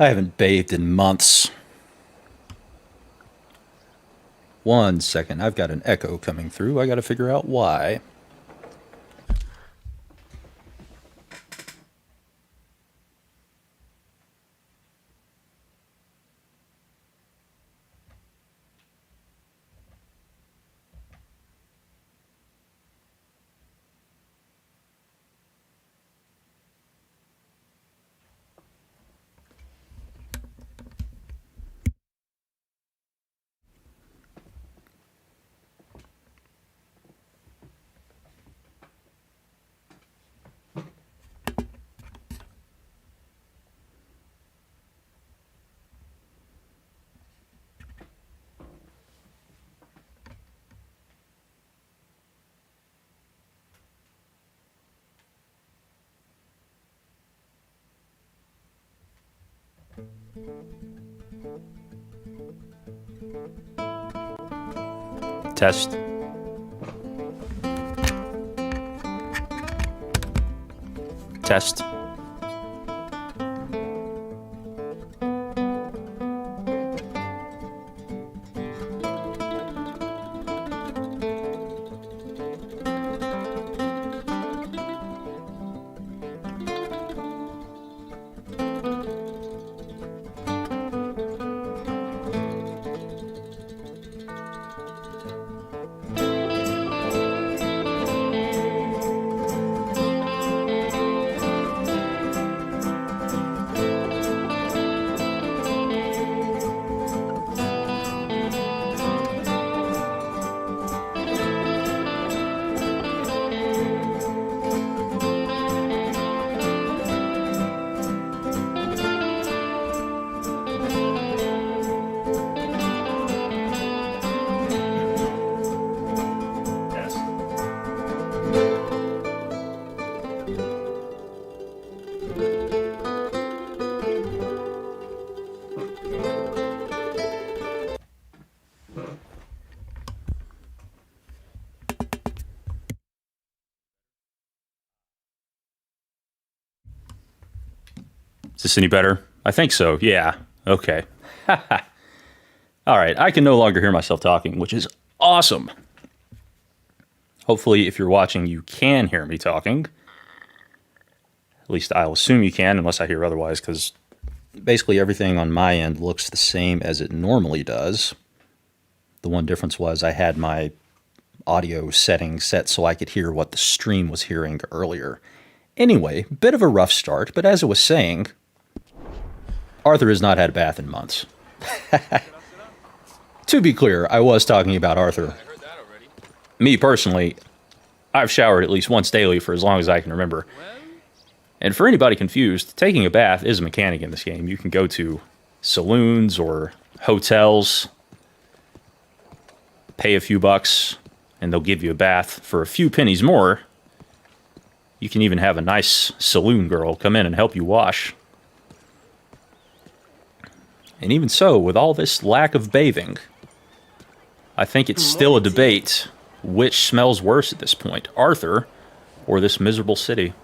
I haven't bathed in months. 1 second, I've got an echo coming through. I gotta figure out why. Test. Test. Is this any better? I think so, yeah. Okay. All right, I can no longer hear myself talking, which is awesome. Hopefully, if you're watching, you can hear me talking. At least I'll assume you can, unless I hear otherwise, because basically everything on my end looks the same as it normally does. The one difference was I had my audio settings set so I could hear what the stream was hearing earlier. Anyway, bit of a rough start, but as I was saying, Arthur has not had a bath in months. To be clear, I was talking about Arthur. Me personally, I've showered at least once daily for as long as I can remember. And for anybody confused, taking a bath is a mechanic in this game. You can go to saloons or hotels, pay a few bucks, and they'll give you a bath for a few pennies more. You can even have a nice saloon girl come in and help you wash. And even so, with all this lack of bathing, I think it's still a debate which smells worse at this point, Arthur or this miserable city.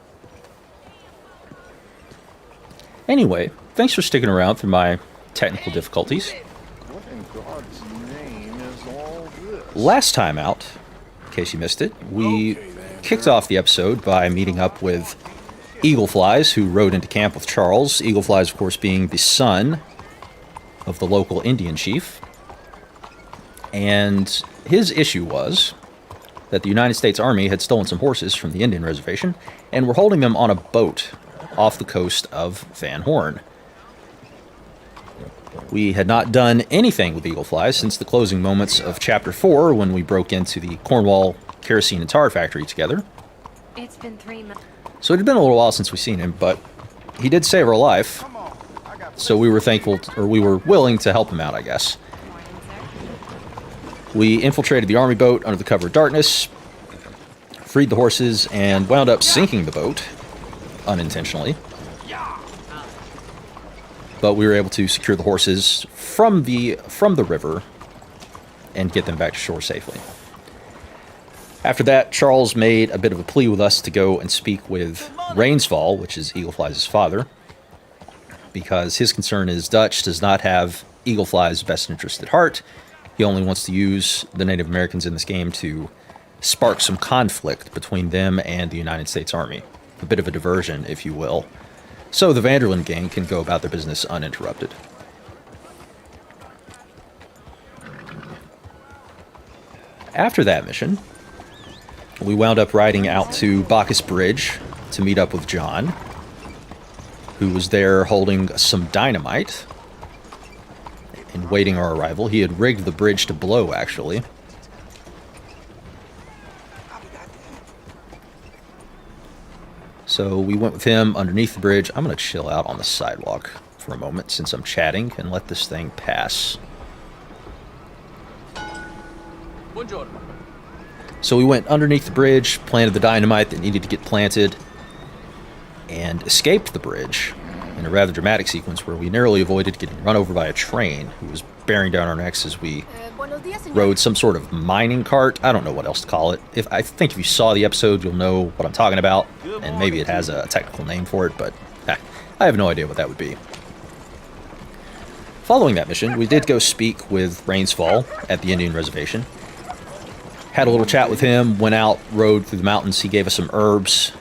Anyway, thanks for sticking around through my technical difficulties. What in God's name is all this? Last time out, in case you missed it, we kicked off the episode by meeting up with Eagleflies, who rode into camp with Charles. Eagleflies, of course, being the son of the local Indian chief. And his issue was that the United States Army had stolen some horses from the Indian reservation and were holding them on a boat off the coast of Van Horn. We had not done anything with Eagleflies since the closing moments of Chapter 4 when we broke into the Cornwall kerosene and tar factory together. It's been 3 months. So it had been a little while since we've seen him, but he did save our life. So we were thankful, or we were willing to help him out, I guess. We infiltrated the army boat under the cover of darkness, freed the horses, and wound up sinking the boat, unintentionally. But we were able to secure the horses from the river and get them back to shore safely. After that, Charles made a bit of a plea with us to go and speak with Rainsfall, which is Eagleflies' father, because his concern is Dutch does not have Eagleflies' best interest at heart. He only wants to use the Native Americans in this game to spark some conflict between them and the United States Army. A bit of a diversion, if you will. So the Vanderlyn gang can go about their business uninterrupted. After that mission, we wound up riding out to Bacchus Bridge to meet up with John, who was there holding some dynamite and waiting our arrival. He had rigged the bridge to blow, actually. So we went with him underneath the bridge. I'm going to chill out on the sidewalk for a moment since I'm chatting and let this thing pass. So we went underneath the bridge, planted the dynamite that needed to get planted, and escaped the bridge in a rather dramatic sequence where we narrowly avoided getting run over by a train who was bearing down our necks as we rode some sort of mining cart. I don't know what else to call it. I think if you saw the episode, you'll know what I'm talking about, and maybe it has a technical name for it, but I have no idea what that would be. Following that mission, we did go speak with Rainsfall at the Indian reservation. Had a little chat with him, went out, rode through the mountains. He gave us some herbs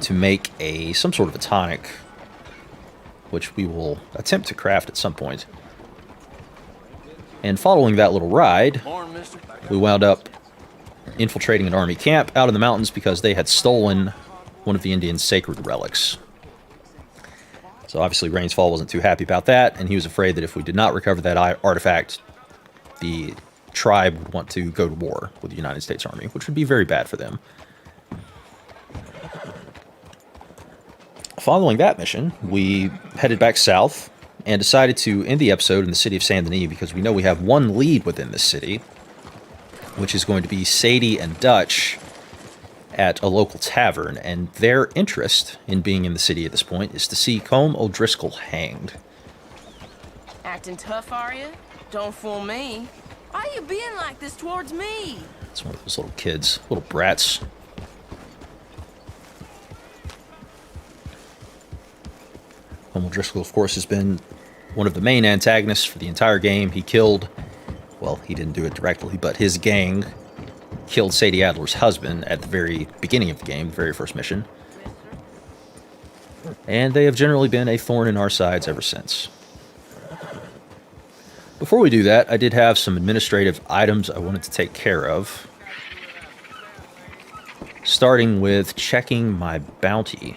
to make some sort of a tonic, which we will attempt to craft at some point. And following that little ride, we wound up infiltrating an army camp out in the mountains because they had stolen one of the Indians' sacred relics. So obviously Rainsfall wasn't too happy about that, and he was afraid that if we did not recover that artifact, the tribe would want to go to war with the United States Army, which would be very bad for them. Following that mission, we headed back south and decided to end the episode in the city of Saint Denis because we know we have one lead within this city, which is going to be Sadie and Dutch at a local tavern, and their interest in being in the city at this point is to see Colm O'Driscoll hanged. Acting tough, are you? Don't fool me. Why are you being like this towards me? It's one of those little kids, little brats. Colm O'Driscoll, of course, has been one of the main antagonists for the entire game. He killed, well, he didn't do it directly, but his gang killed Sadie Adler's husband at the very beginning of the game, the very first mission. And they have generally been a thorn in our sides ever since. Before we do that, I did have some administrative items I wanted to take care of. Starting with checking my bounty.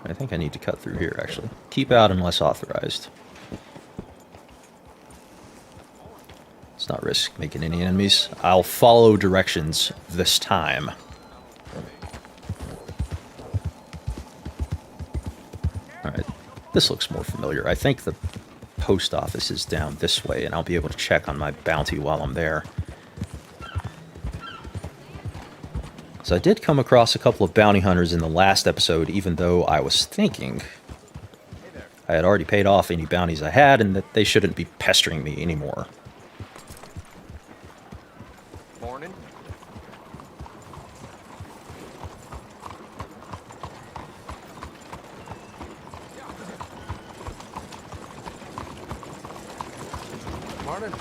I think I need to cut through here, actually. Keep out unless authorized. Let's not risk making any enemies. I'll follow directions this time. Alright, this looks more familiar. I think the post office is down this way, and I'll be able to check on my bounty while I'm there. So I did come across a couple of bounty hunters in the last episode, even though I was thinking I had already paid off any bounties I had, and that they shouldn't be pestering me anymore. Morning. morning.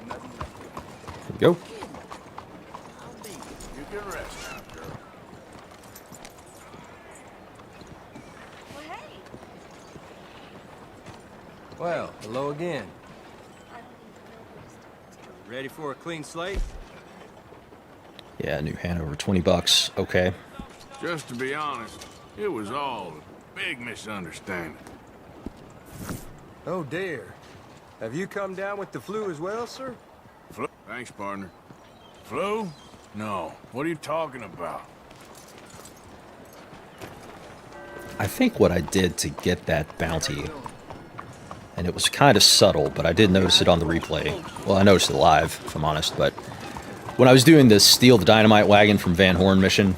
Here we go. You can rest now, girl. Well, hey. Well, hello again. Ready for a clean slate? Yeah, New Hanover, $20. Okay. Just to be honest, it was all a big misunderstanding. Oh dear. Have you come down with the flu as well, sir? Flu? Thanks, partner. Flu? No. What are you talking about? I think what I did to get that bounty, and it was kind of subtle, but I did notice it on the replay. Well, I noticed it live, if I'm honest, but when I was doing the Steal the Dynamite Wagon from Van Horn mission,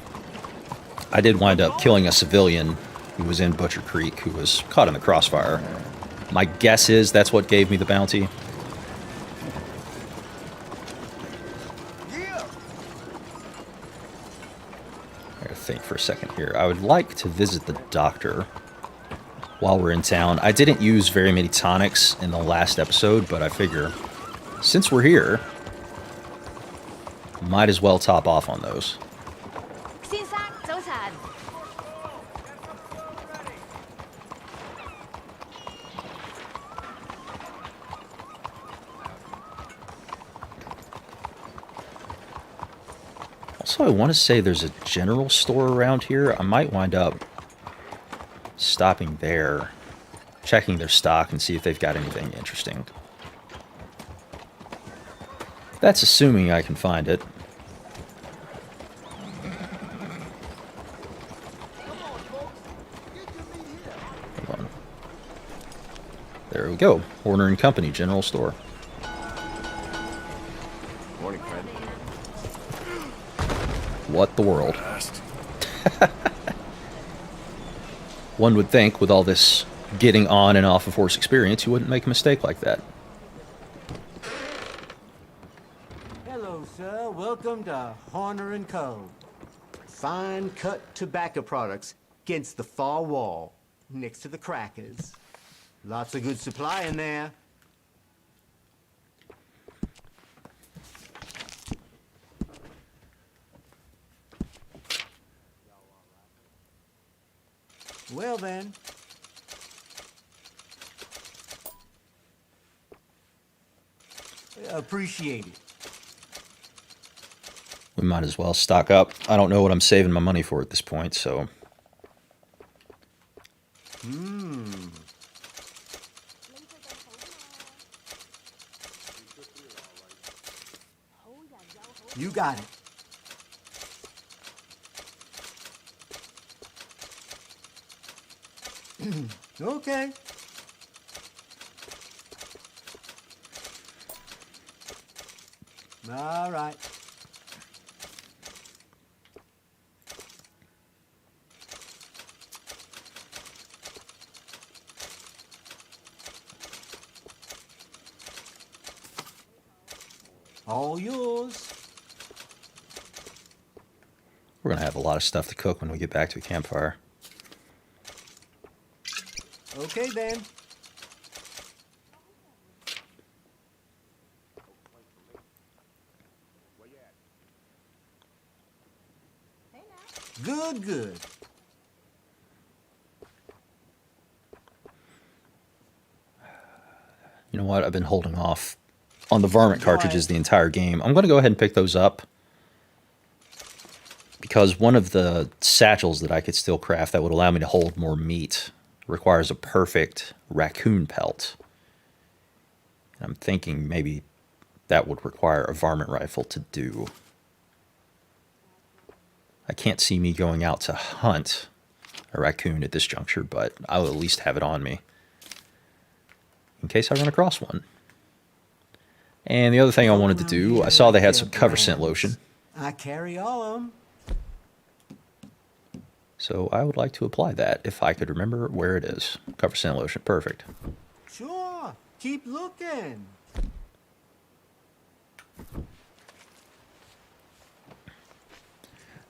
I did wind up killing a civilian who was in Butcher Creek, who was caught in the crossfire. My guess is that's what gave me the bounty. I gotta think for a second here. I would like to visit the doctor while we're in town. I didn't use very many tonics in the last episode, but I figure since we're here, might as well top off on those. 先生，早晨。 Also, I want to say there's a general store around here. I might wind up stopping there, checking their stock and see if they've got anything interesting. That's assuming I can find it. Hold on. There we go. Horner and Company General Store. Morning, Fred. What the world? One would think, with all this getting on and off of horse experience, you wouldn't make a mistake like that. Hello, sir. Welcome to Horner & Co. Fine cut tobacco products against the far wall, next to the crackers. Lots of good supply in there. Well then. Appreciate it. We might as well stock up. I don't know what I'm saving my money for at this point, so... You got it. Okay. All right. All yours. We're gonna have a lot of stuff to cook when we get back to the campfire. Okay then. Good, good. You know what? I've been holding off on the varmint cartridges the entire game. I'm going to go ahead and pick those up, because one of the satchels that I could still craft that would allow me to hold more meat requires a perfect raccoon pelt. And I'm thinking maybe that would require a varmint rifle to do. I can't see me going out to hunt a raccoon at this juncture, but I'll at least have it on me in case I run across one. And the other thing I wanted to do, I saw they had some cover scent lotion. I carry all of them. So I would like to apply that if I could remember where it is. Cover scent lotion, perfect. Sure. Keep looking.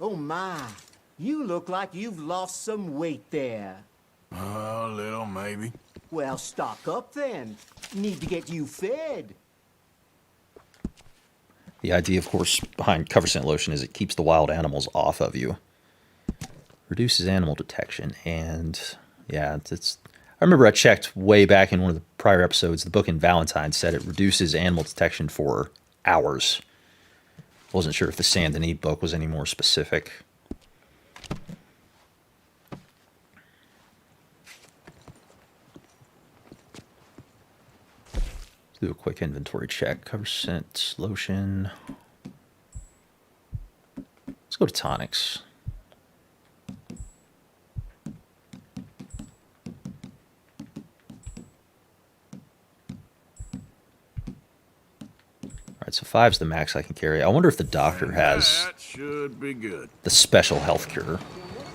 Oh my. You look like you've lost some weight there. A little, maybe. Well, stock up then. Need to get you fed. The idea, of course, behind cover scent lotion is it keeps the wild animals off of you. Reduces animal detection, and yeah, it's I remember I checked way back in one of the prior episodes, the book in Valentine said it reduces animal detection for hours. Wasn't sure if the Saint Denis book was any more specific. Let's do a quick inventory check. Cover scent, lotion. Let's go to tonics. Alright, so 5's the max I can carry. I wonder if the doctor has That should be good. the special health cure.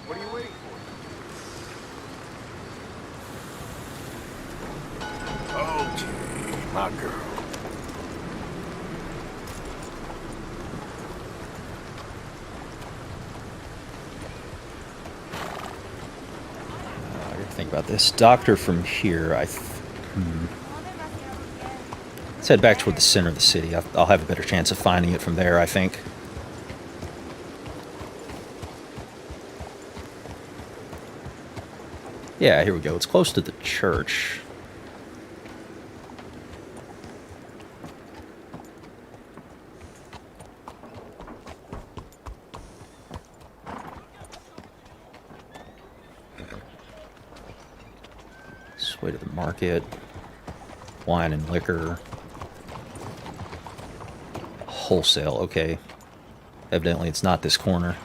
What are you waiting Okay, my girl. I gotta think about this. Doctor from here, let's head back toward the center of the city. I'll have a better chance of finding it from there, I think. Yeah, here we go. It's close to the church. This way to the market. Wine and liquor. Wholesale, okay. Evidently it's not this corner.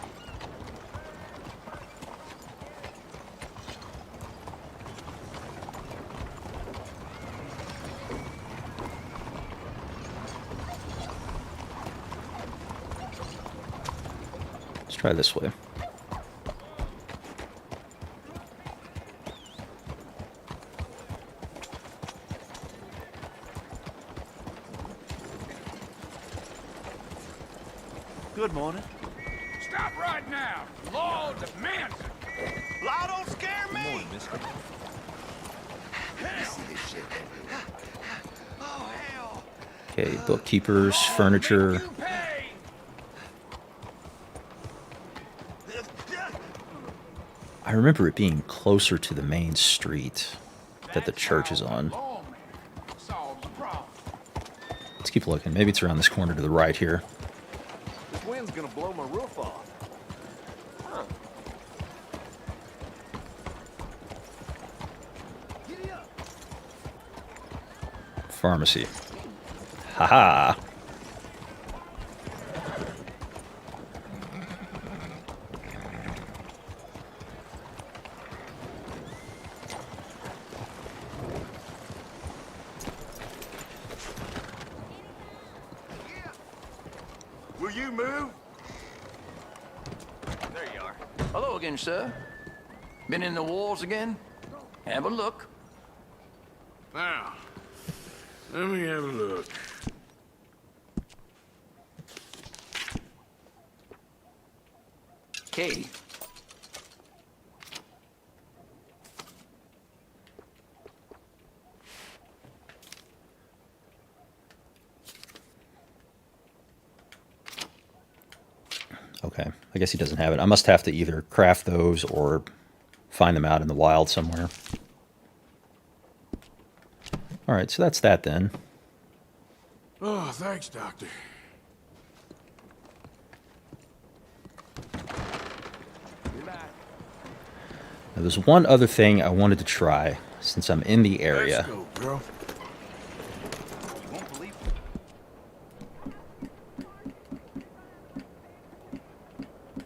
Let's try this way. Good morning. Stop right now. Law demands it. Law don't scare me. Good morning, mister. Oh, hell. Okay, bookkeepers, furniture. You pay. I remember it being closer to the main street that the church is on. Lawman solves the problem. Let's keep looking. Maybe it's around this corner to the right here. This wind's gonna blow my roof off. Huh. Giddy up. Pharmacy. Haha. Will you move? There you are. Hello again, sir. Been in the wars again? Have a look. Now, let me have a look. Katie. Okay, I guess he doesn't have it. I must have to either craft those or find them out in the wild somewhere. All right, so that's that then. Oh, thanks, Doctor. Now, there's one other thing I wanted to try since I'm in the Let's area. go, girl. You won't believe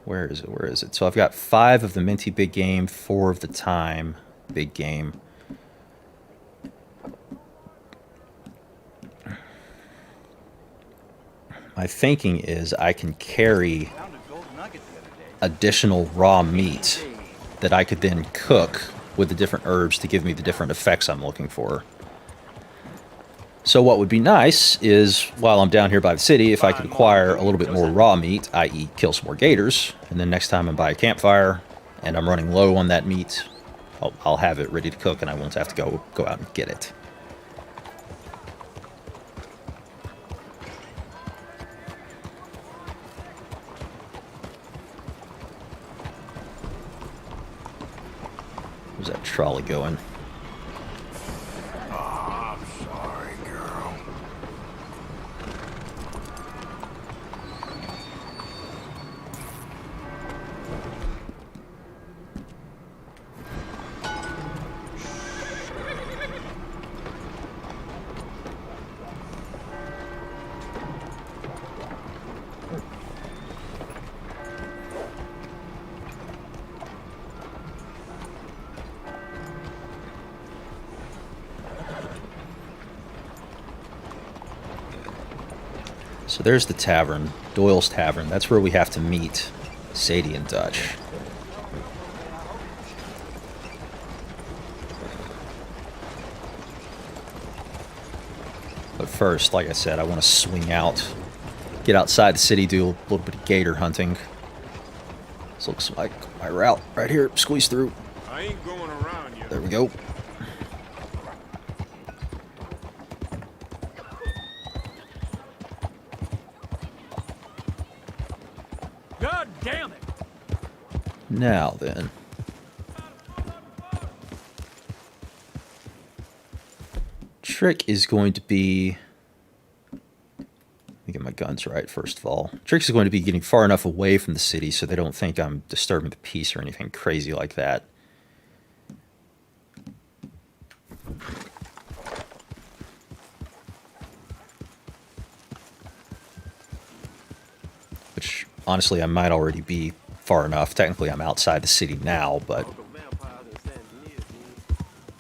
Where is it? Where is it? So I've got 5 of the minty big game, 4 of the time big game. My thinking is I can carry found a gold nugget the other day. additional raw meat that I could then cook with the different herbs to give me the different effects I'm looking for. So what would be nice is, while I'm down here by the city, if I could acquire a little bit more raw meat, i.e. kill some more gators, and then next time I buy a campfire and I'm running low on that meat, I'll have it ready to cook, and I won't have to go out and get it. Where's that trolley going? Oh, I'm sorry, girl. So there's the tavern, Doyle's Tavern. That's where we have to meet Sadie and Dutch. But first, like I said, I want to swing out, get outside the city, do a little bit of gator hunting. This looks like my route right here. Squeeze through. I ain't going around you. There we go. God damn it! Now then. Trick is going to be... Let me get my guns right, first of all. Trick is going to be getting far enough away from the city so they don't think I'm disturbing the peace or anything crazy like that. Which, honestly, I might already be far enough. Technically, I'm outside the city now, but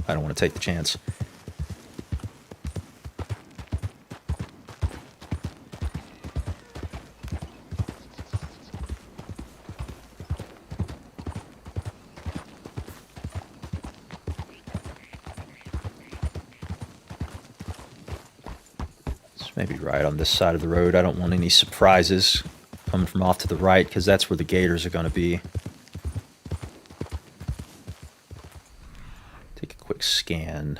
I don't want to take the chance. Maybe right on this side of the road. I don't want any surprises coming from off to the right, because that's where the gators are going to be. Take a quick scan.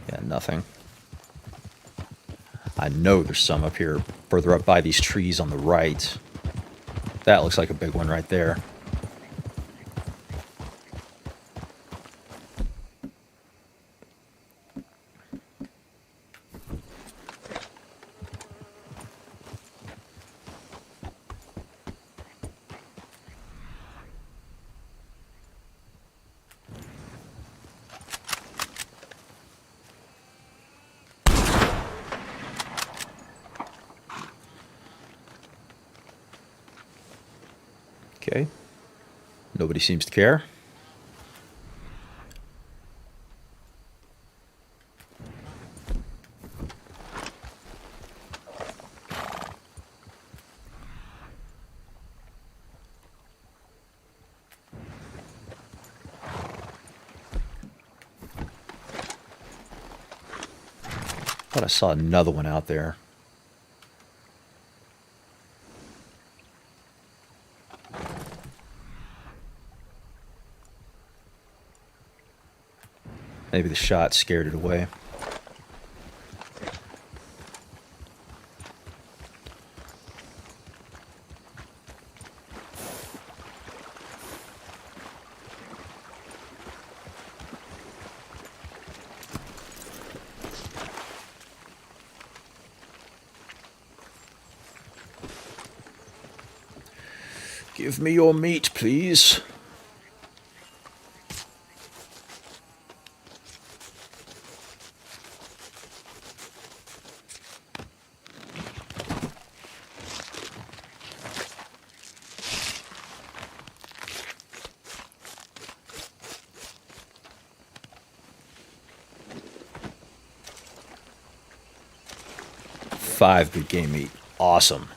Yeah, nothing. I know there's some up here, further up by these trees on the right. That looks like a big one right there. Okay. Nobody seems to care. Thought I saw another one out there. Maybe the shot scared it away. Give me your meat, please. Five big game meat. Awesome.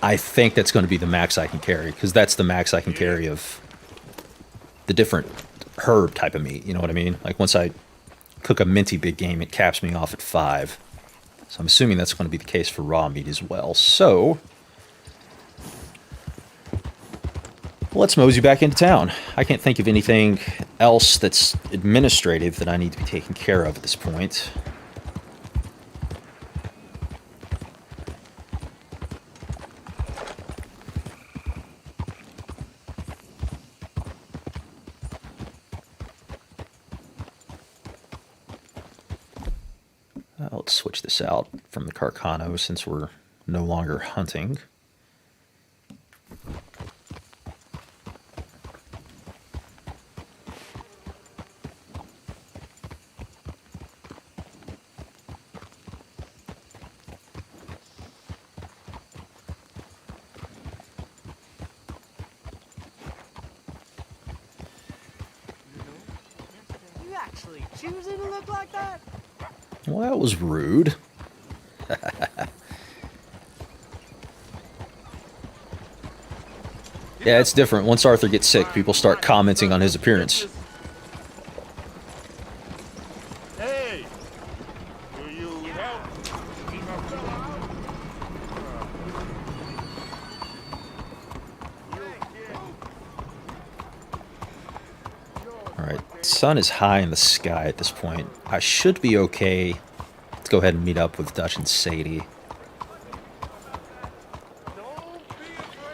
I think that's going to be the max I can carry, because that's the max I can carry of the different herb type of meat. You know what I mean? Like, once I cook a minty big game, it caps me off at 5. So I'm assuming that's going to be the case for raw meat as well. So Let's mosey back into town. I can't think of anything else that's administrative that I need to be taken care of at this point. Let's switch this out from the Carcano since we're no longer hunting. You actually choosing to look like that? Well, that was rude. Yeah, it's different. Once Arthur gets sick, people start commenting on his appearance. Hey! Do you help? Alright, sun is high in the sky at this point. I should be okay. Let's go ahead and meet up with Dutch and Sadie.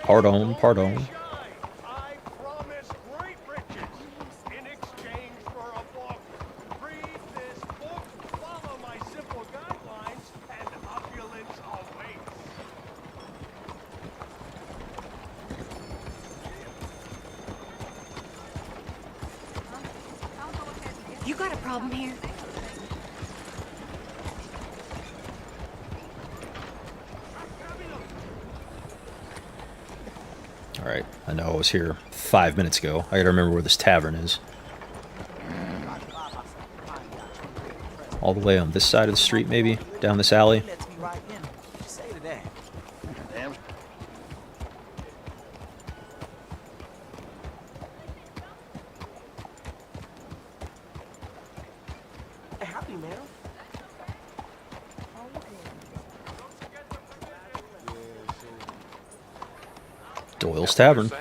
Pardon, pardon. I promise great riches in exchange for a book. Read this book, follow my simple guidelines, and opulence awaits. You got a problem here? Alright, I know I was here 5 minutes ago. I gotta remember where this tavern is. All the way on this side of the street, maybe? Down this alley? Lets me right in. Say to that. Damn. Hey, howdy, man. Doyle's Tavern.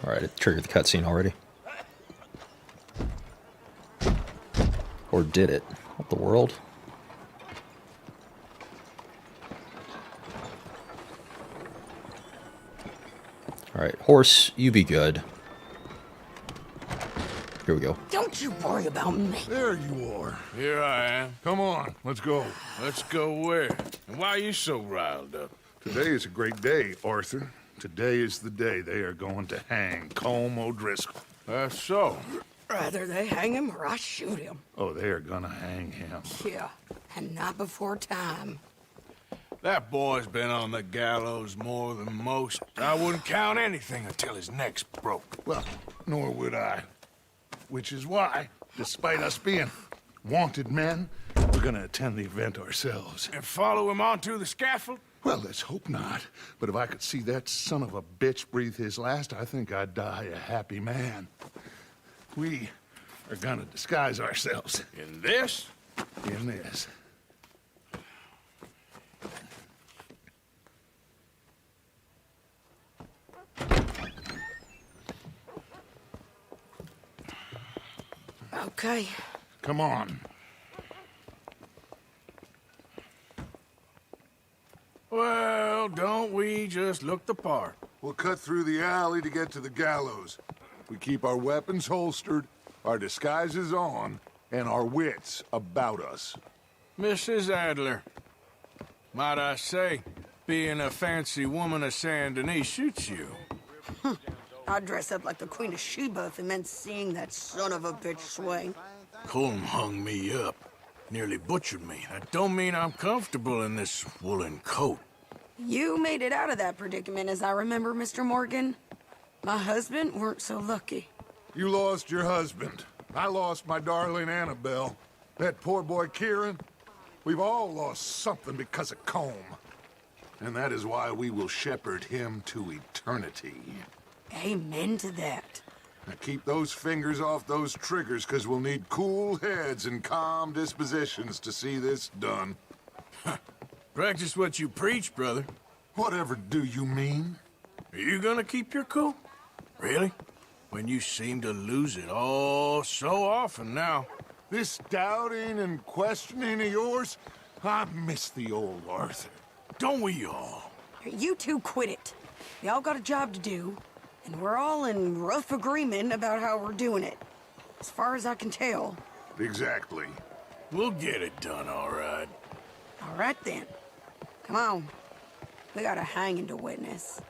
Alright, it triggered the cutscene already. Or did it? What the world? Alright, horse, you be good. Here we go. Don't you worry about me. There you are. Here I am. Come on, let's go. Let's go where? And why are you so riled up? Today is a great day, Arthur. Today is the day they are going to hang Colm O'Driscoll. That's so. Rather they hang him or I shoot him. Oh, they are gonna hang him. Yeah, and not before time. That boy's been on the gallows more than most. I wouldn't count anything until his neck's broke. Well, nor would I. Which is why, despite us being wanted men, we're gonna attend the event ourselves. And follow him onto the scaffold? Well, let's hope not. But if I could see that son of a bitch breathe his last, I think I'd die a happy man. We are gonna disguise ourselves. In this? In this. Okay. Come on. Well, don't we just look the part? We'll cut through the alley to get to the gallows. We keep our weapons holstered, our disguises on, and our wits about us. Mrs. Adler, might I say, being a fancy woman of Saint Denis shoots you. I'd dress up like the Queen of Sheba if it meant seeing that son of a bitch swing. Colm hung me up. Nearly butchered me. That don't mean I'm comfortable in this woolen coat. You made it out of that predicament, as I remember, Mr. Morgan. My husband weren't so lucky. You lost your husband. I lost my darling Annabelle. That poor boy Kieran. We've all lost something because of Colm. And that is why we will shepherd him to eternity. Amen to that. Now keep those fingers off those triggers, because we'll need cool heads and calm dispositions to see this done. Practice what you preach, brother. Whatever do you mean? Are you gonna keep your cool? Really? When you seem to lose it all so often now. This doubting and questioning of yours, I miss the old Arthur. Don't we all? You two quit it. Y'all got a job to do, and we're all in rough agreement about how we're doing it. As far as I can tell. Exactly. We'll get it done, all right. All right, then. Come on. We got a hanging to witness.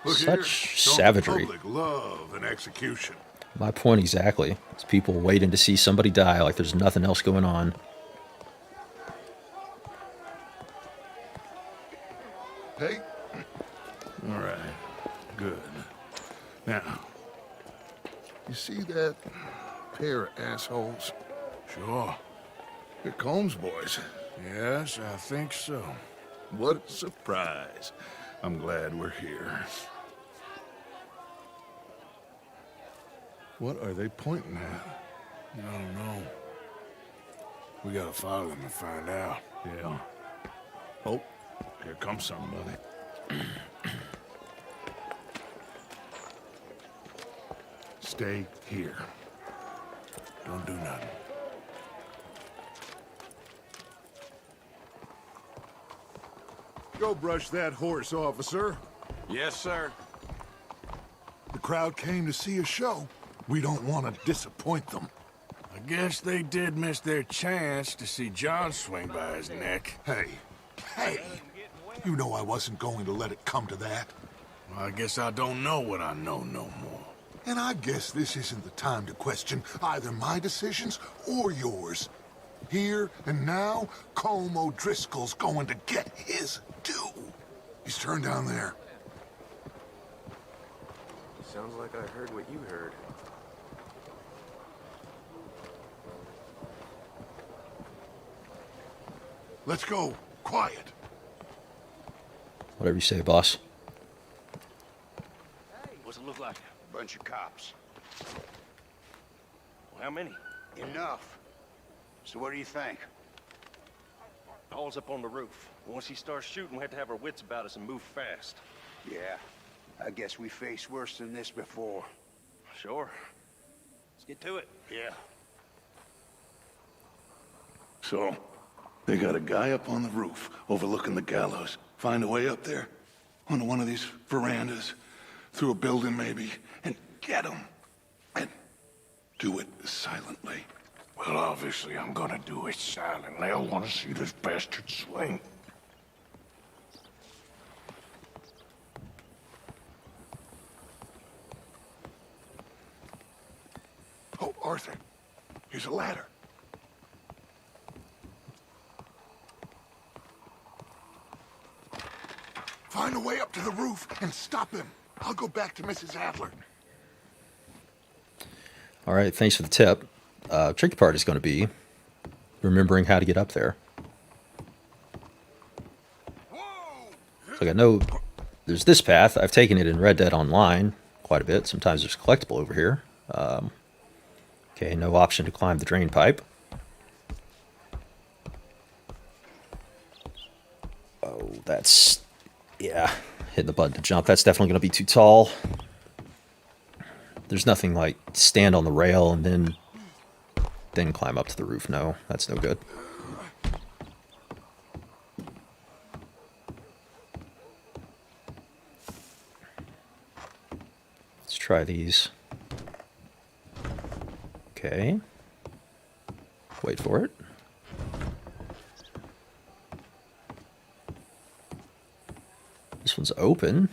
Look Such here. Don't savagery. the public love an execution. My point exactly. It's people waiting to see somebody die like there's nothing else going on. Hey? All right. Good. Now, you see that pair of assholes? Sure. They're Combs boys. Yes, I think so. What a surprise. I'm glad we're here. What are they pointing at? I don't know. We gotta follow them and find out. Yeah. Oh, here comes somebody. Stay here. Don't do nothing. Go brush that horse, officer. Yes, sir. The crowd came to see a show. We don't want to disappoint them. I guess they did miss their chance to see John swing by his neck. Hey, you know I wasn't going to let it come to that. Well, I guess I don't know what I know no more. And I guess this isn't the time to question either my decisions or yours. Here and now, Colm O'Driscoll's going to get his due. He's turned down there. Sounds like I heard what you heard. Let's go. Quiet. Whatever you say, boss. What's it look like? Bunch of cops. Well, how many? Enough. So what do you think? Paul's up on the roof. Once he starts shooting, we have to have our wits about us and move fast. Yeah, I guess we faced worse than this before. Sure. Let's get to it. Yeah. So, they got a guy up on the roof overlooking the gallows. Find a way up there, onto one of these verandas, through a building maybe, and get him. And do it silently. Well, obviously I'm gonna do it silently. I want to see this bastard swing. Oh, Arthur, here's a ladder. Find a way up to the roof and stop him. I'll go back to Mrs. Adler. All right, thanks for the tip. Tricky part is going to be remembering how to get up there. So I know there's this path. I've taken it in Red Dead Online quite a bit. Sometimes there's collectible over here. Okay, no option to climb the drain pipe. Oh, that's... yeah, hitting the button to jump. That's definitely going to be too tall. There's nothing like stand on the rail and then climb up to the roof. No, that's no good. Let's try these. Okay. Wait for it. This one's open.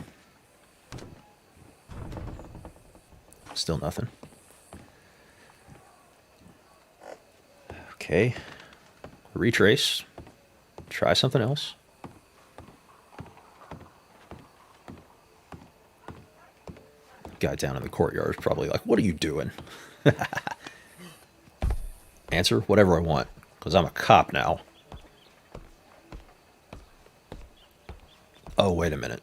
Still nothing. Okay. Retrace. Try something else. Guy down in the courtyard is probably like, what are you doing? Answer whatever I want, because I'm a cop now. Oh, wait a minute.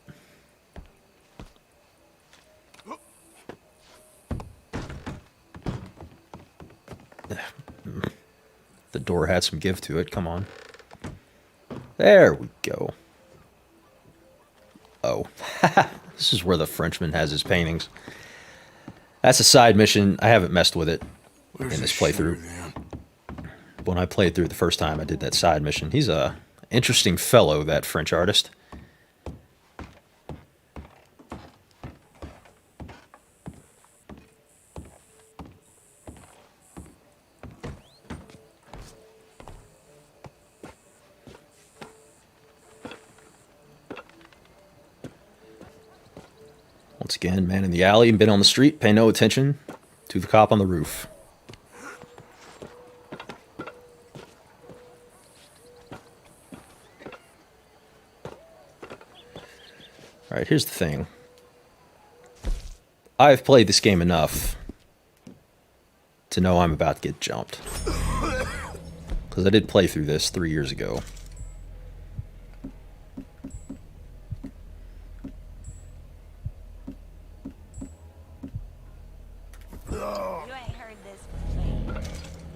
door had some give to it. Come on. There we go. Oh. This is where the Frenchman has his paintings. That's a side mission. I haven't messed with it in this playthrough. When I played through the first time, I did that side mission. He's a interesting fellow, that French artist. Once again, man in the alley, been on the street, pay no attention to the cop on the roof. Alright, here's the thing. I've played this game enough to know I'm about to get jumped. Because I did play through this 3 years ago. You ain't heard this from me,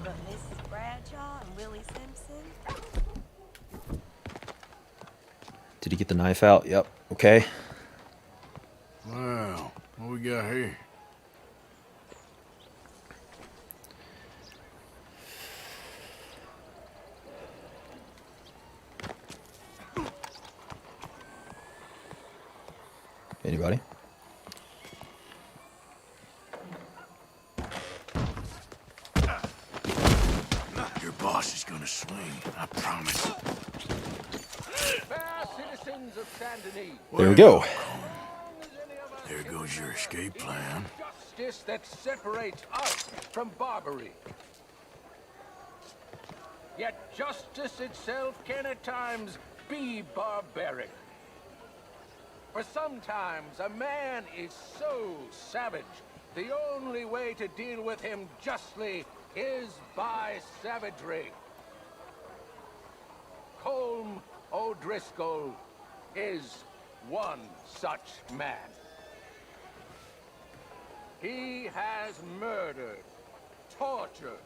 but Mrs. Bradshaw and Willie Simpson. Did he get the knife out? Yep. Okay. Wow, what we got here? Anybody? Your boss is gonna swing, I promise. Fair citizens of Saint Denis. There we go. There goes your escape plan. Justice that separates us from barbary. Yet justice itself can at times be barbaric. For sometimes a man is so savage, the only way to deal with him justly is by savagery. Colm O'Driscoll is one such man. He has murdered, tortured,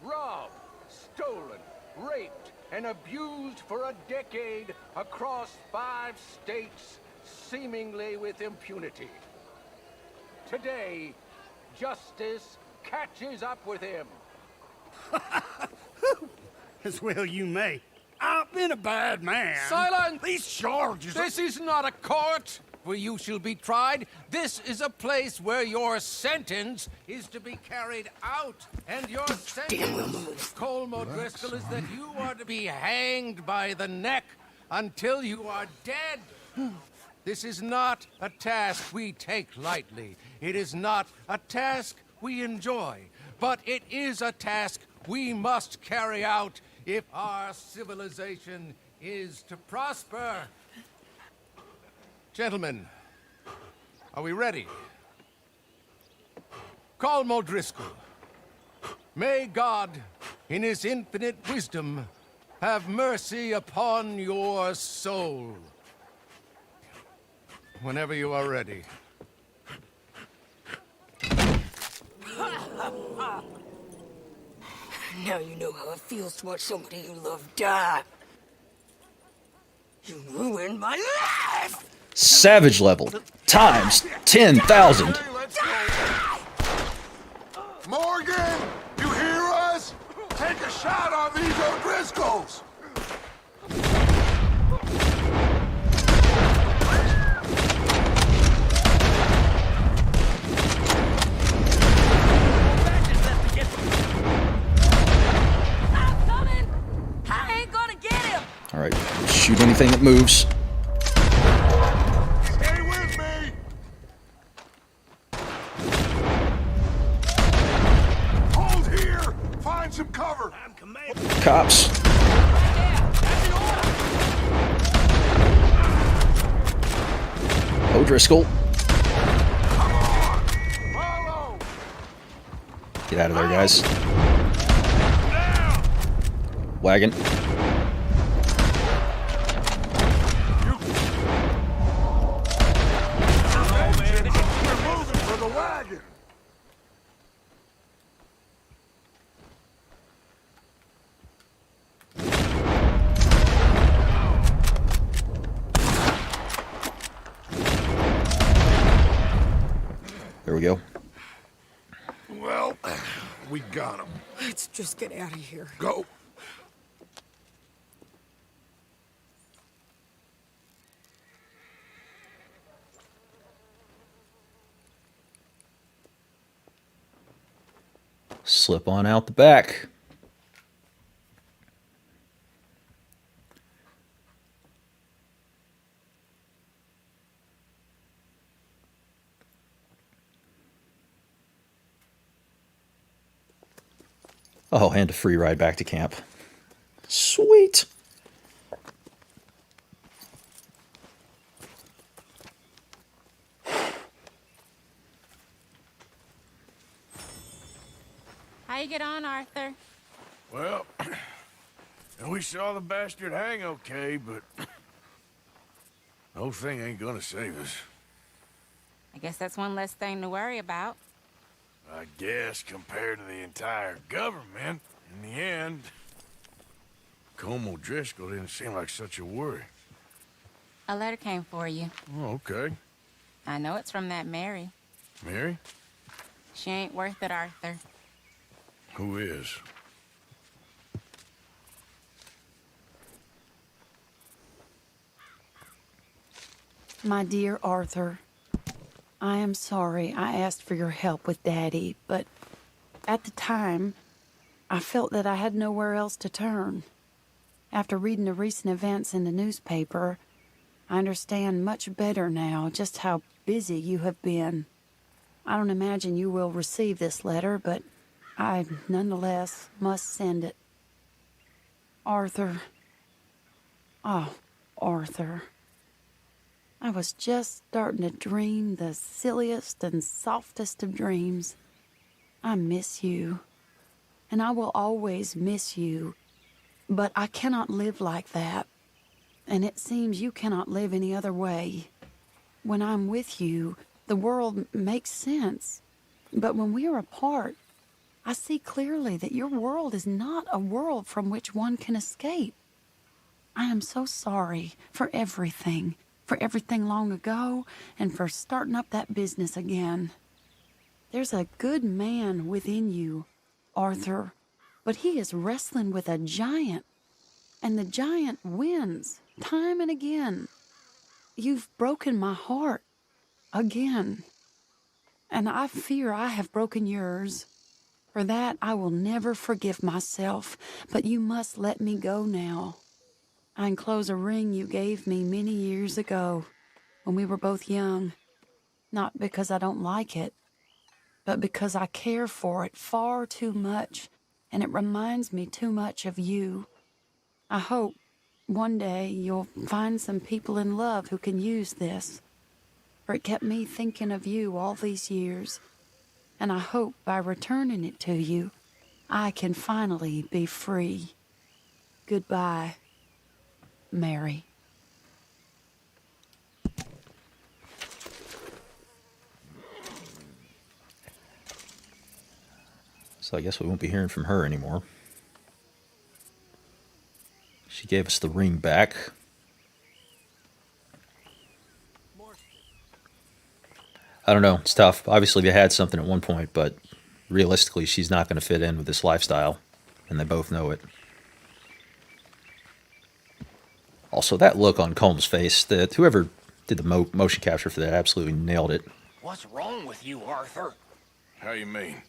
robbed, stolen, raped, and abused for a decade across 5 states, seemingly with impunity. Today, justice catches up with him. As well you may. I've been a bad man. Silence! These charges... This is not a court where you shall be tried. This is a place where your sentence is to be carried out. And your sentence, Colm O'Driscoll, is that you are to be hanged by the neck until you are dead. This is not a task we take lightly. It is not a task we enjoy. But it is a task we must carry out if our civilization is to prosper. Gentlemen, are we ready? Colm O'Driscoll, may God, in his infinite wisdom, have mercy upon your soul. Whenever you are ready. Now you know how it feels to watch somebody you love die. You ruined my life! Savage level times 10,000. Morgan, you hear us? Take a shot on these O'Driscolls. All right, shoot anything that moves. Stay with me. Hold here. Find some cover. Cops. O'Driscoll. Get out of there, guys. Wagon. There we go. Well, we got him. Let's just get out of here. Go. Slip on out the back. Oh, and a free ride back to camp. Sweet. How you get on, Arthur? Well, we saw the bastard hang okay, but the whole thing ain't gonna save us. I guess that's one less thing to worry about. I guess compared to the entire government, in the end, Colm O'Driscoll didn't seem like such a worry. A letter came for you. Oh, okay. I know it's from that Mary. Mary? She ain't worth it, Arthur. Who is? My dear Arthur, I am sorry I asked for your help with Daddy, but at the time, I felt that I had nowhere else to turn. After reading the recent events in the newspaper, I understand much better now just how busy you have been. I don't imagine you will receive this letter, but I nonetheless must send it. Arthur. Oh, Arthur. I was just starting to dream the silliest and softest of dreams. I miss you, and I will always miss you, but I cannot live like that, and it seems you cannot live any other way. When I'm with you, the world makes sense, but when we are apart, I see clearly that your world is not a world from which one can escape. I am so sorry for everything long ago, and for starting up that business again. There's a good man within you, Arthur, but he is wrestling with a giant, and the giant wins time and again. You've broken my heart again, and I fear I have broken yours. For that, I will never forgive myself, but you must let me go now. I enclose a ring you gave me many years ago, when we were both young, not because I don't like it, but because I care for it far too much, and it reminds me too much of you. I hope one day you'll find some people in love who can use this, for it kept me thinking of you all these years, and I hope by returning it to you, I can finally be free. Goodbye, Mary. So I guess we won't be hearing from her anymore. She gave us the ring back. I don't know. It's tough. Obviously, they had something at one point, but realistically, she's not going to fit in with this lifestyle, and they both know it. Also, that look on Colm's face, that whoever did the motion capture for that absolutely nailed it. What's wrong with you, Arthur? How you mean?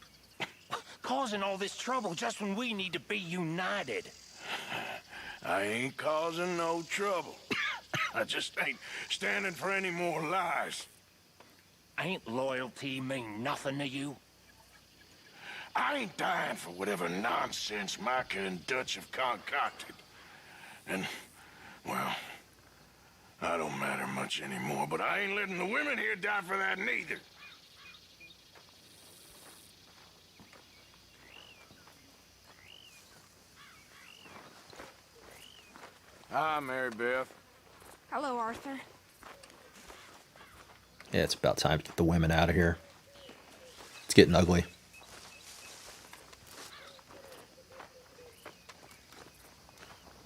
Causing all this trouble just when we need to be united. I ain't causing no trouble. I just ain't standing for any more lies. Ain't loyalty mean nothing to you? I ain't dying for whatever nonsense Micah and Dutch have concocted. And, well, I don't matter much anymore, but I ain't letting the women here die for that neither. Hi, Mary Beth. Hello, Arthur. Yeah, it's about time to get the women out of here. It's getting ugly.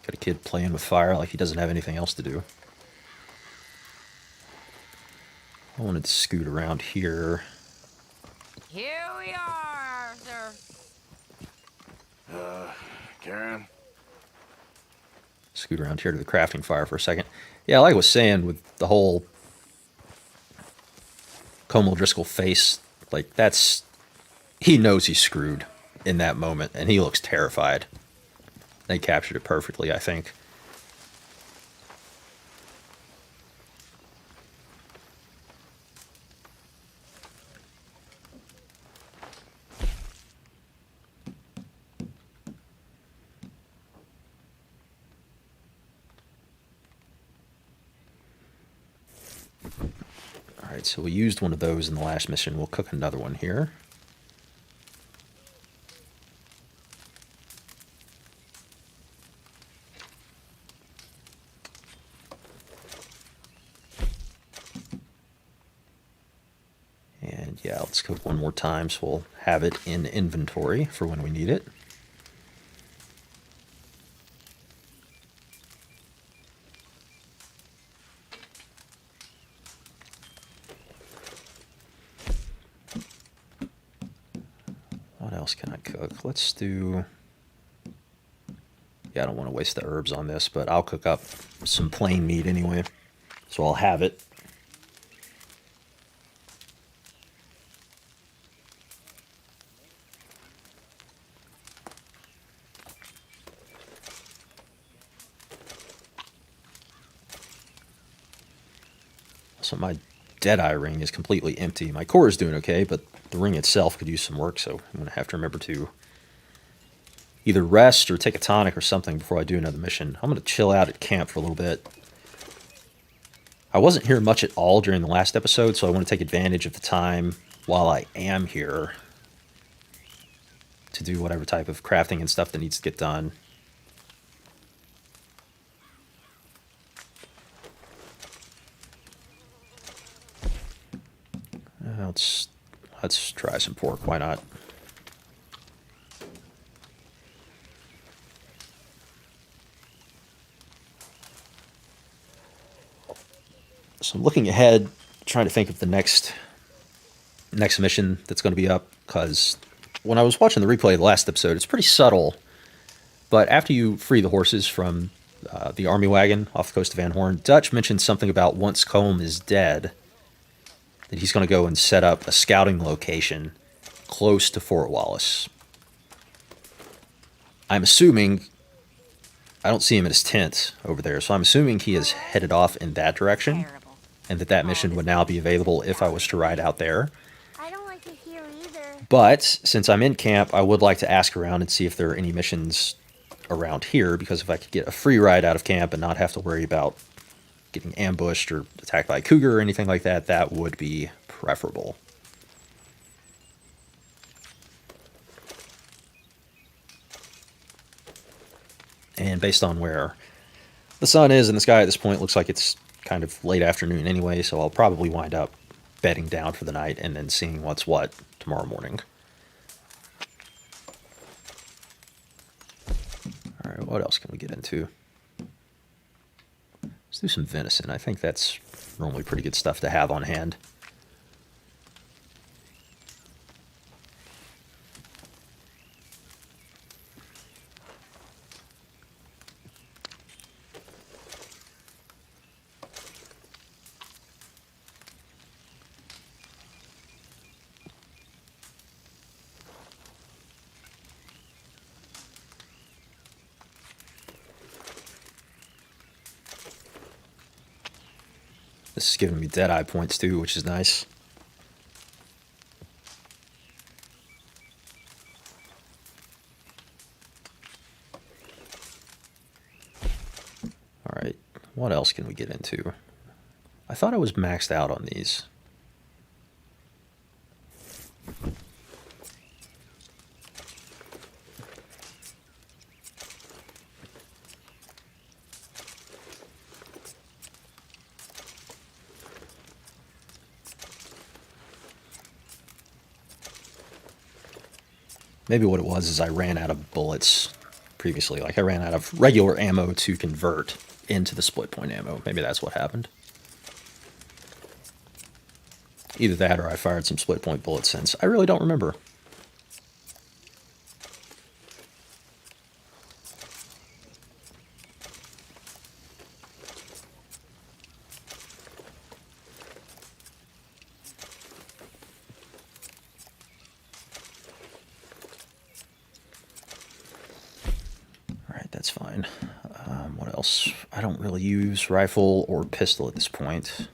Got a kid playing with fire like he doesn't have anything else to do. I wanted to scoot around here. Here we are, Arthur. Karen? Scoot around here to the crafting fire for a second. Yeah, like I was saying with the whole Colm O'Driscoll face, like that's... He knows he's screwed in that moment, and he looks terrified. They captured it perfectly, I think. Alright, so we used one of those in the last mission. We'll cook another one here. And yeah, let's cook one more time so we'll have it in inventory for when we need it. What else can I cook? Let's do... Yeah, I don't want to waste the herbs on this, but I'll cook up some plain meat anyway. So I'll have it. So my Deadeye ring is completely empty. My core is doing okay, but the ring itself could use some work, so I'm going to have to remember to either rest or take a tonic or something before I do another mission. I'm going to chill out at camp for a little bit. I wasn't here much at all during the last episode, so I want to take advantage of the time while I am here to do whatever type of crafting and stuff that needs to get done. Let's try some pork. Why not? So I'm looking ahead, trying to think of the next mission that's going to be up, because when I was watching the replay of the last episode, it's pretty subtle, but after you free the horses from the army wagon off the coast of Van Horn, Dutch mentioned something about once Colm is dead, that he's going to go and set up a scouting location close to Fort Wallace. I'm assuming... I don't see him in his tent over there, so I'm assuming he is headed off in that direction, and that mission would now be available if I was to ride out there. I don't like it here either. But since I'm in camp, I would like to ask around and see if there are any missions around here, because if I could get a free ride out of camp and not have to worry about getting ambushed or attacked by a cougar or anything like that, that would be preferable. And based on where the sun is in the sky at this point, looks like it's kind of late afternoon anyway, so I'll probably wind up bedding down for the night and then seeing what's what tomorrow morning. Alright, what else can we get into? Let's do some venison. I think that's normally pretty good stuff to have on hand. This is giving me Deadeye points too, which is nice. Alright, what else can we get into? I thought I was maxed out on these. Maybe what it was is I ran out of bullets previously. Like I ran out of regular ammo to convert into the split point ammo. Maybe that's what happened. Either that or I fired some split point bullets since. I really don't remember. Alright, that's fine. What else? I don't really use rifle or pistol at this point.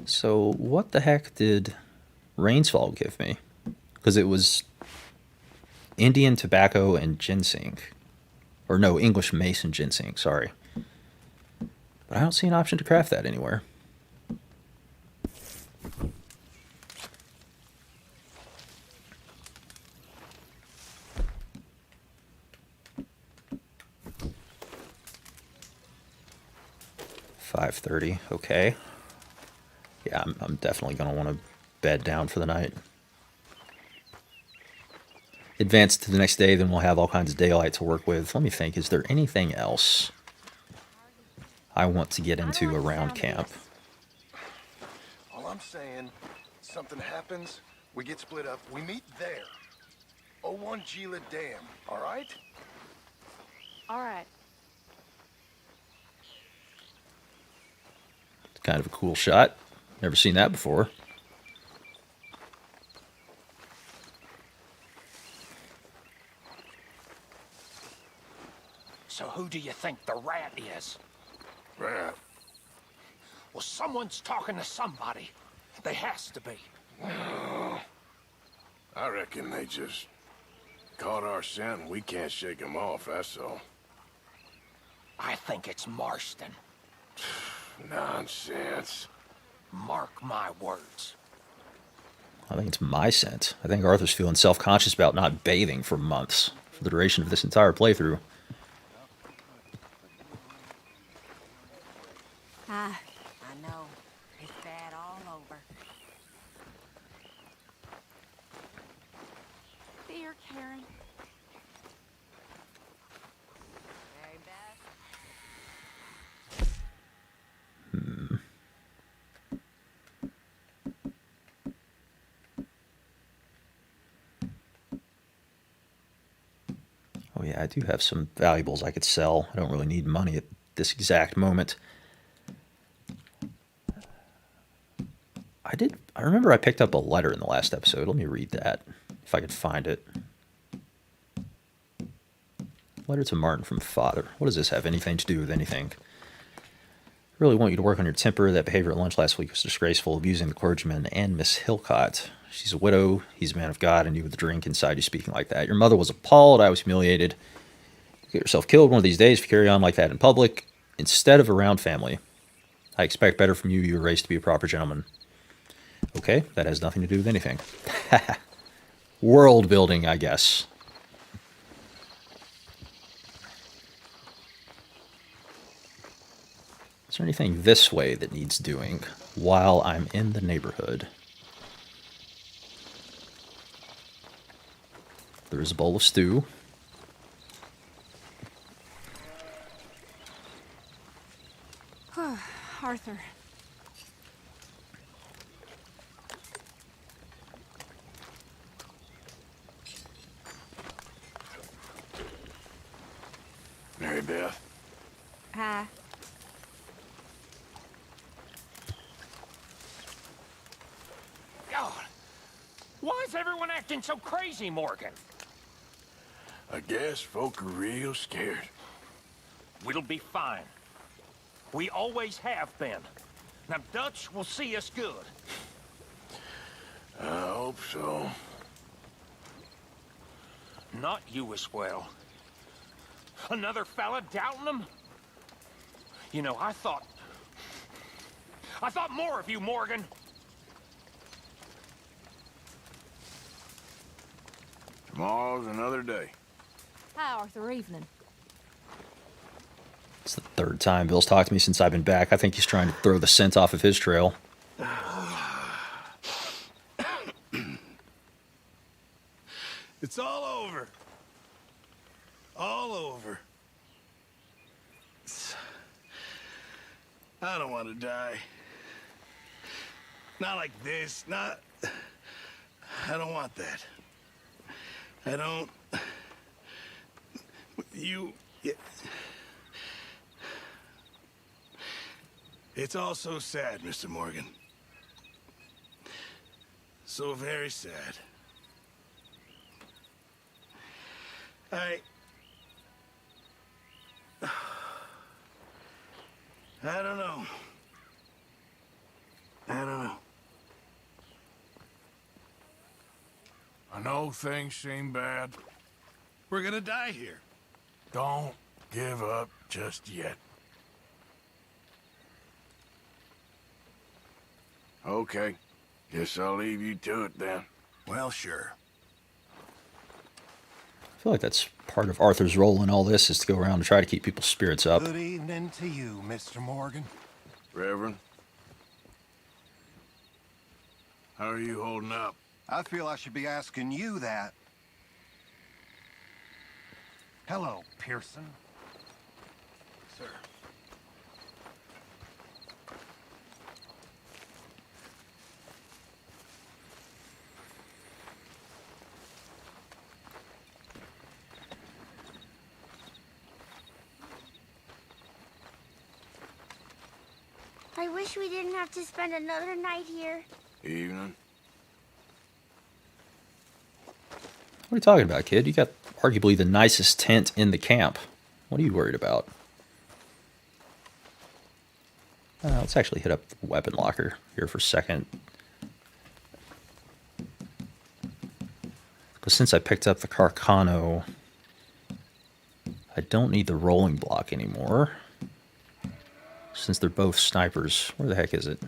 So what the heck did Rainsfall give me? Because it was Indian tobacco and ginseng. Or no, English mace and ginseng, sorry. But I don't see an option to craft that anywhere. $5.30, okay. Yeah, I'm definitely going to want to bed down for the night. Advance to the next day, then we'll have all kinds of daylight to work with. Let me think, is there anything else I want to get into around camp? All I'm saying, something happens, we get split up, we meet there. 01 Gila Dam, all right? All right. It's kind of a cool shot. Never seen that before. So who do you think the rat is? Rat? Well, someone's talking to somebody. They has to be. No. I reckon they just caught our scent and we can't shake them off, that's all. I think it's Marston. Nonsense. Mark my words. I think it's my scent. I think Arthur's feeling self-conscious about not bathing for months for the duration of this entire playthrough. Ah, I know. It's bad all over. Dear Karen. Very bad. Oh yeah, I do have some valuables I could sell. I don't really need money at this exact moment. I remember I picked up a letter in the last episode. Let me read that, if I could find it. Letter to Martin from Father. What does this have anything to do with anything? I really want you to work on your temper. That behavior at lunch last week was disgraceful, abusing the clergyman and Miss Hillcott. She's a widow. He's a man of God, and you with a drink inside you speaking like that. Your mother was appalled. I was humiliated. You'll get yourself killed one of these days if you carry on like that in public instead of around family. I expect better from you. You were raised to be a proper gentleman. Okay, that has nothing to do with anything. World building, I guess. Is there anything this way that needs doing while I'm in the neighborhood? There is a bowl of stew. Arthur. Mary Beth. Hi. God, why is everyone acting so crazy, Morgan? I guess folk are real scared. We'll be fine. We always have been. Now, Dutch will see us good. I hope so. Not you as well. Another fella doubting them? You know, I thought more of you, Morgan. Tomorrow's another day. Hi, Arthur. Evening. It's the third time Bill's talked to me since I've been back. I think he's trying to throw the scent off of his trail. It's all over. All over. I don't want to die. Not like this, not... I don't want that. I don't... You... It's all so sad, Mr. Morgan. So very sad. I don't know. I don't know. I know things seem bad. We're gonna die here. Don't give up just yet. Okay. Guess I'll leave you to it then. Well, sure. I feel like that's part of Arthur's role in all this, is to go around and try to keep people's spirits up. Good evening to you, Mr. Morgan. Reverend. How are you holding up? I feel I should be asking you that. Hello, Pearson. Sir. I wish we didn't have to spend another night here. Evening. What are you talking about, kid? You got arguably the nicest tent in the camp. What are you worried about? Let's actually hit up the weapon locker here for a second. Because since I picked up the Carcano, I don't need the rolling block anymore. Since they're both snipers. Where the heck is it?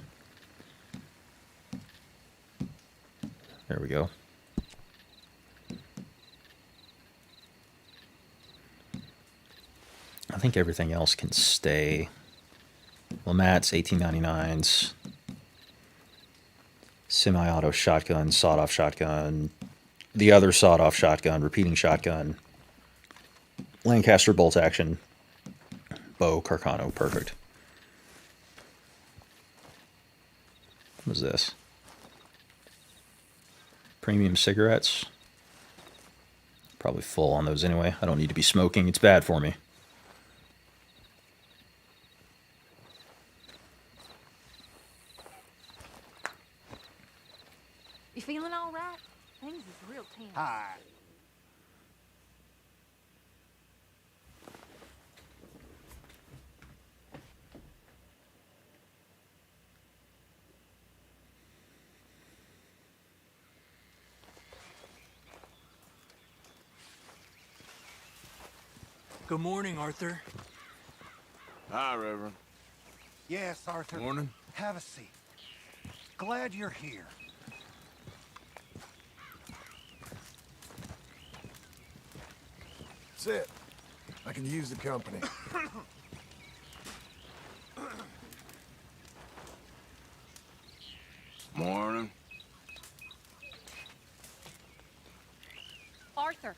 There we go. I think everything else can stay. Lamat's 1899s. Semi-auto shotgun, sawed-off shotgun. The other sawed-off shotgun, repeating shotgun. Lancaster bolt action. Bow, Carcano, perfect. What is this? Premium cigarettes. Probably full on those anyway. I don't need to be smoking. It's bad for me. You feeling all right? Things is real tense. Hi. Good morning, Arthur. Hi, Reverend. Yes, Arthur. Morning. Have a seat. Glad you're here. Sit. I can use the company. Morning. Arthur.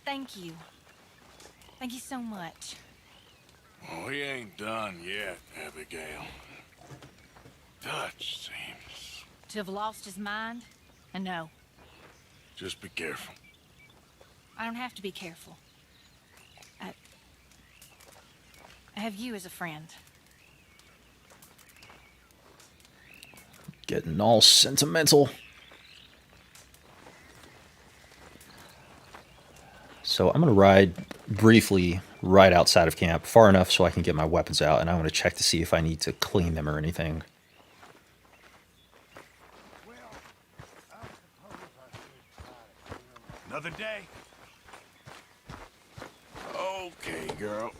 Thank you. Thank you so much. Oh, he ain't done yet, Abigail. Dutch seems... To have lost his mind? And no, Just be careful. I don't have to be careful. I have you as a friend. Getting all sentimental. So I'm going to ride briefly right outside of camp, far enough so I can get my weapons out, and I want to check to see if I need to clean them or anything. Another day. Okay, girl.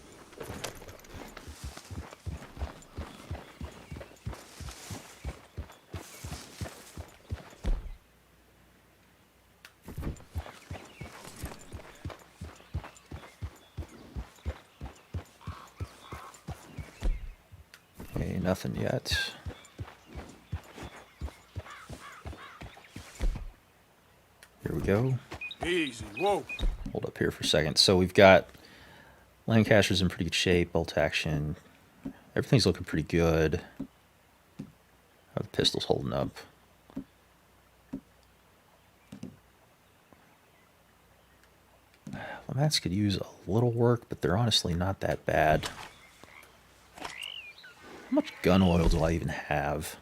Okay, nothing yet. Here we go. Easy, whoa. Hold up here for a second. So we've got Lancaster's in pretty good shape, bolt action. Everything's looking pretty good. How are the pistols holding up? The mats could use a little work, but they're honestly not that bad. How much gun oil do I even have?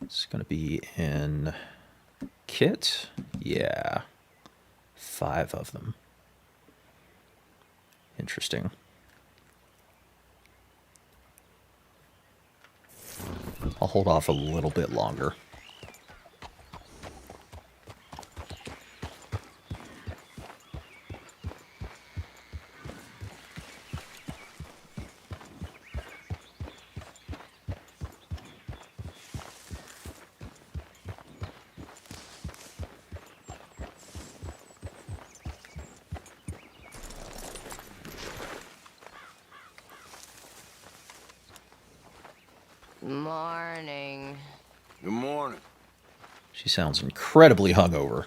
It's going to be in kit. Yeah. 5 of them. Interesting. I'll hold off a little bit longer. Morning. Good morning. She sounds incredibly hungover.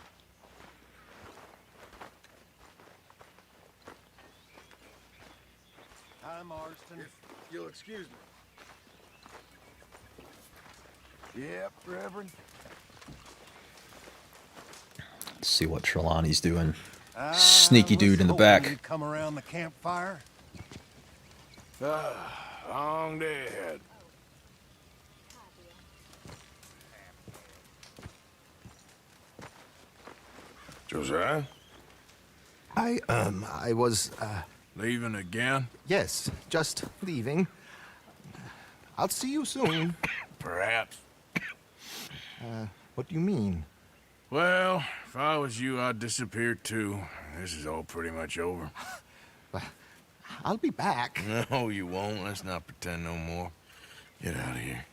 Hi, Marston. You'll excuse me. Yep, Reverend. Let's see what Trelawney's doing. Sneaky dude in the back. You'd come around the campfire. Long day ahead. Josiah? I was, Leaving again? yes, just leaving. I'll see you soon. Perhaps. What do you mean? Well, if I was you, I'd disappear too. This is all pretty much over. I'll be back. No, you won't. Let's not pretend no more. Get out of here.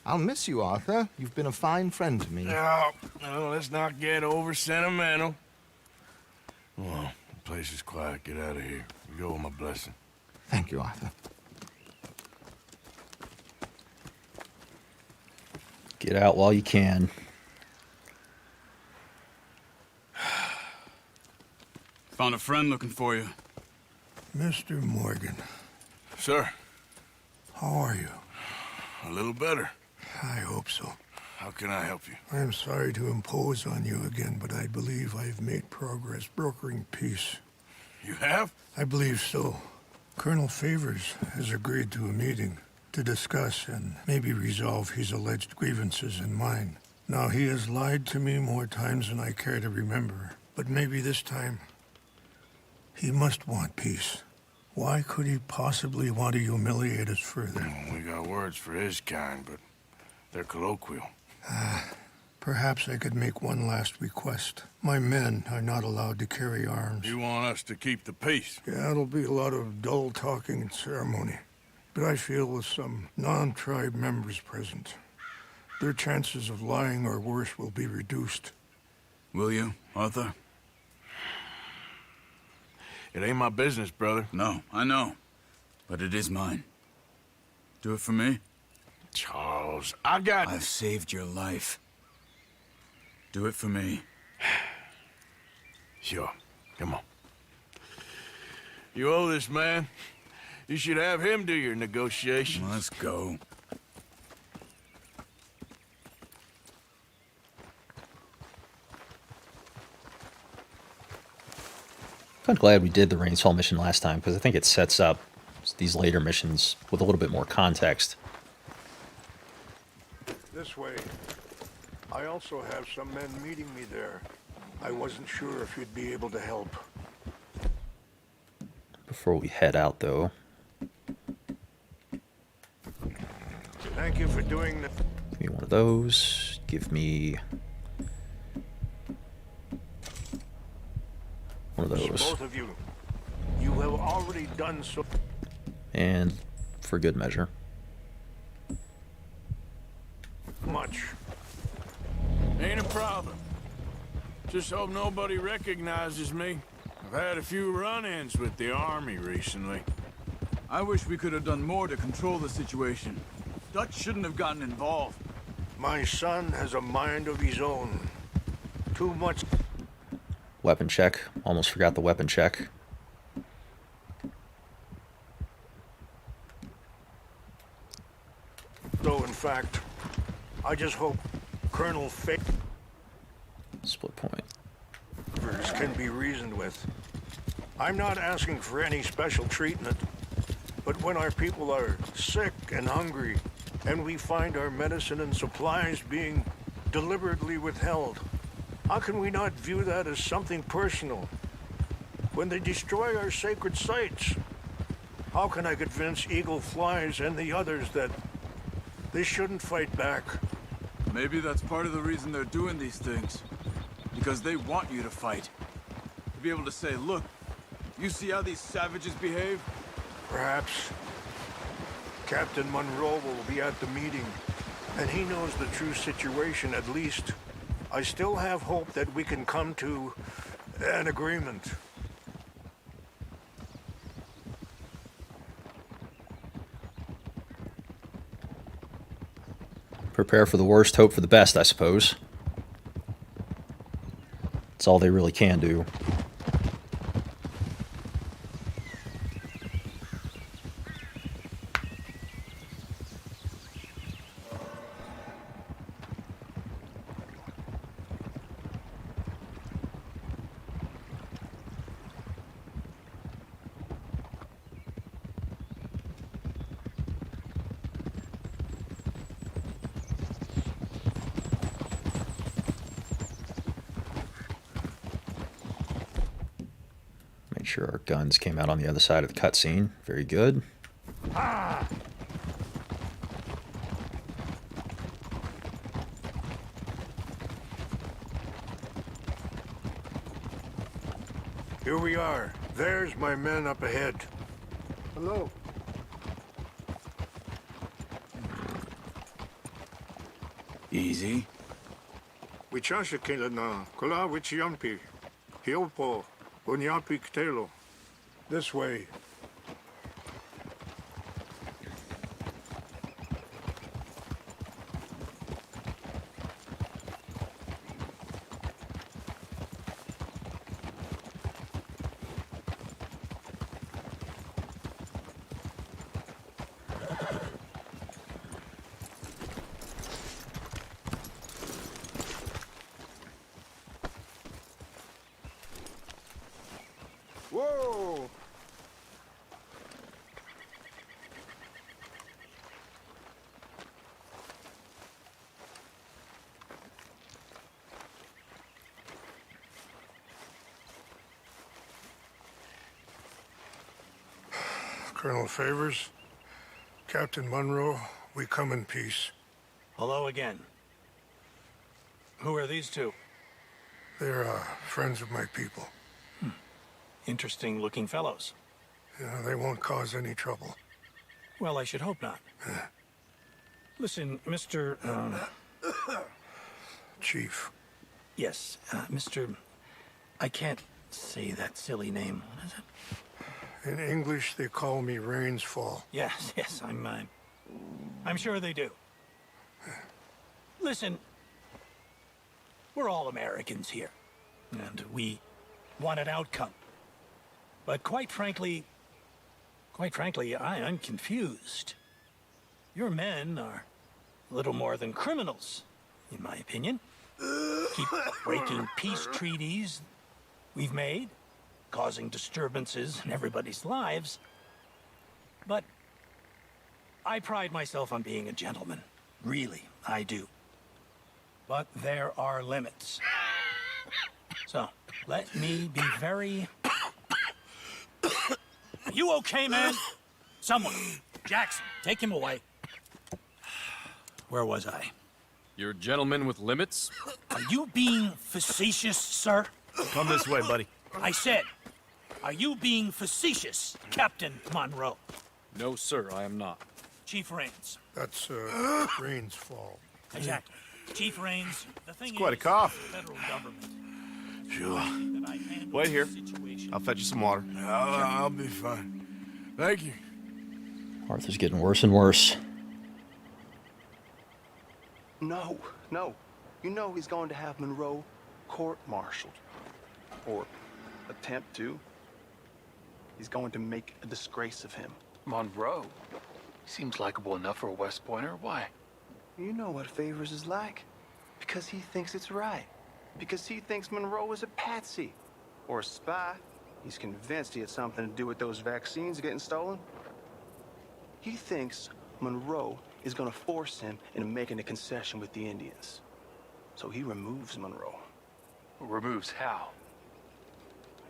I'll miss you, Arthur. You've been a fine friend to me. No, let's not get over sentimental. Well, the place is quiet. Get out of here. You go with my blessing. Thank you, Arthur. Get out while you can. Found a friend looking for you. Mr. Morgan. Sir. How are you? A little better. I hope so. How can I help you? I'm sorry to impose on you again, but I believe I've made progress brokering peace. You have? I believe so. Colonel Favors has agreed to a meeting to discuss and maybe resolve his alleged grievances and mine. Now, he has lied to me more times than I care to remember, but maybe this time he must want peace. Why could he possibly want to humiliate us further? We got words for his kind, but they're colloquial. Perhaps I could make one last request. My men are not allowed to carry arms. You want us to keep the peace? Yeah, it'll be a lot of dull talking and ceremony. But I feel with some non-tribe members present, their chances of lying or worse will be reduced. Will you, Arthur? It ain't my business, brother. No, I know. But it is mine. Do it for me? Charles, I've saved your life. Do it for me. Sure. Come on. You owe this man. You should have him do your negotiations. Let's go. I'm glad we did the Rains Fall mission last time, because I think it sets up these later missions with a little bit more context. This way. I also have some men meeting me there. I wasn't sure if you'd be able to help. Before we head out, though, Thank you for doing that. give me one of those. Give me one of those. Both of you. You have already done so. And for good measure. Much. Ain't a problem. Just hope nobody recognizes me. I've had a few run-ins with the army recently. I wish we could have done more to control the situation. Dutch shouldn't have gotten involved. My son has a mind of his own. Too much. Weapon check. Almost forgot the weapon check. Though, in fact, I just hope Colonel Split point. Favors can be reasoned with. I'm not asking for any special treatment, but when our people are sick and hungry, and we find our medicine and supplies being deliberately withheld, how can we not view that as something personal? When they destroy our sacred sites, how can I convince Eagle Flies and the others that they shouldn't fight back? Maybe that's part of the reason they're doing these things. Because they want you to fight. To be able to say, look, you see how these savages behave? Perhaps Captain Monroe will be at the meeting, and he knows the true situation at least. I still have hope that we can come to an agreement. Prepare for the worst, hope for the best, I suppose. That's all they really can do. Sure our guns came out on the other side of the cutscene. Very good. Ah! Here we are. There's my men up ahead. Hello. Easy. Wichasha na kola wichiampi. Hiopo. Onyapi Ktelo. This way. Whoa! Colonel Favors, Captain Monroe, we come in peace. Hello again. Who are these two? They're friends of my people. Interesting looking fellows. Yeah, they won't cause any trouble. Well, I should hope not. Listen, Mr. Chief. Yes, Mr. I can't say that silly name. What is it? In English, they call me Rainsfall. Yes, I'm sure they do. Listen, we're all Americans here, and we want an outcome. But quite frankly, I'm confused. Your men are a little more than criminals, in my opinion. Keep breaking peace treaties we've made, causing disturbances in everybody's lives. But I pride myself on being a gentleman. Really, I do. But there are limits. So, let me be very... Are you okay, man? Someone. Jackson, take him away. Where was I? You're a gentleman with limits? Are you being facetious, sir? Come this way, buddy. I said, are you being facetious, Captain Monroe? No, sir, I am not. Chief Raines. That's, Raines' fault. Exactly. Chief Raines, the thing It's quite a is, cough. the federal government. Sure. Wait here. I'll fetch you some water. I'll be fine. Thank you. Arthur's getting worse and worse. No. You know he's going to have Monroe court-martialed. Or attempt to. He's going to make a disgrace of him. Monroe? Seems likable enough for a West Pointer. Why? You know what Favors is like. Because he thinks it's right. Because he thinks Monroe is a patsy. Or a spy. He's convinced he had something to do with those vaccines getting stolen. He thinks Monroe is gonna force him into making a concession with the Indians. So he removes Monroe. Removes how?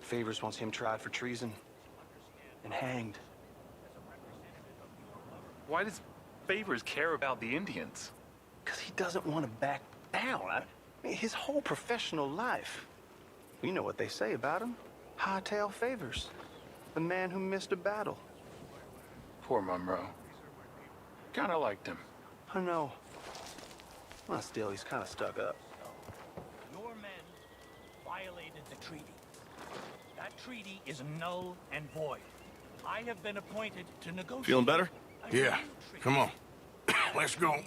Favors wants him tried for treason and hanged. Why does Favors care about the Indians? Because he doesn't want to back down. I mean, his whole professional life. You know what they say about him. Hightail Favors. The man who missed a battle. Poor Monroe. Kinda liked him. I know. Well, still, he's kind of stuck up. Your men violated the treaty. That treaty is null and void. I have been appointed to negotiate. Feeling better? Yeah. Come on. Let's go.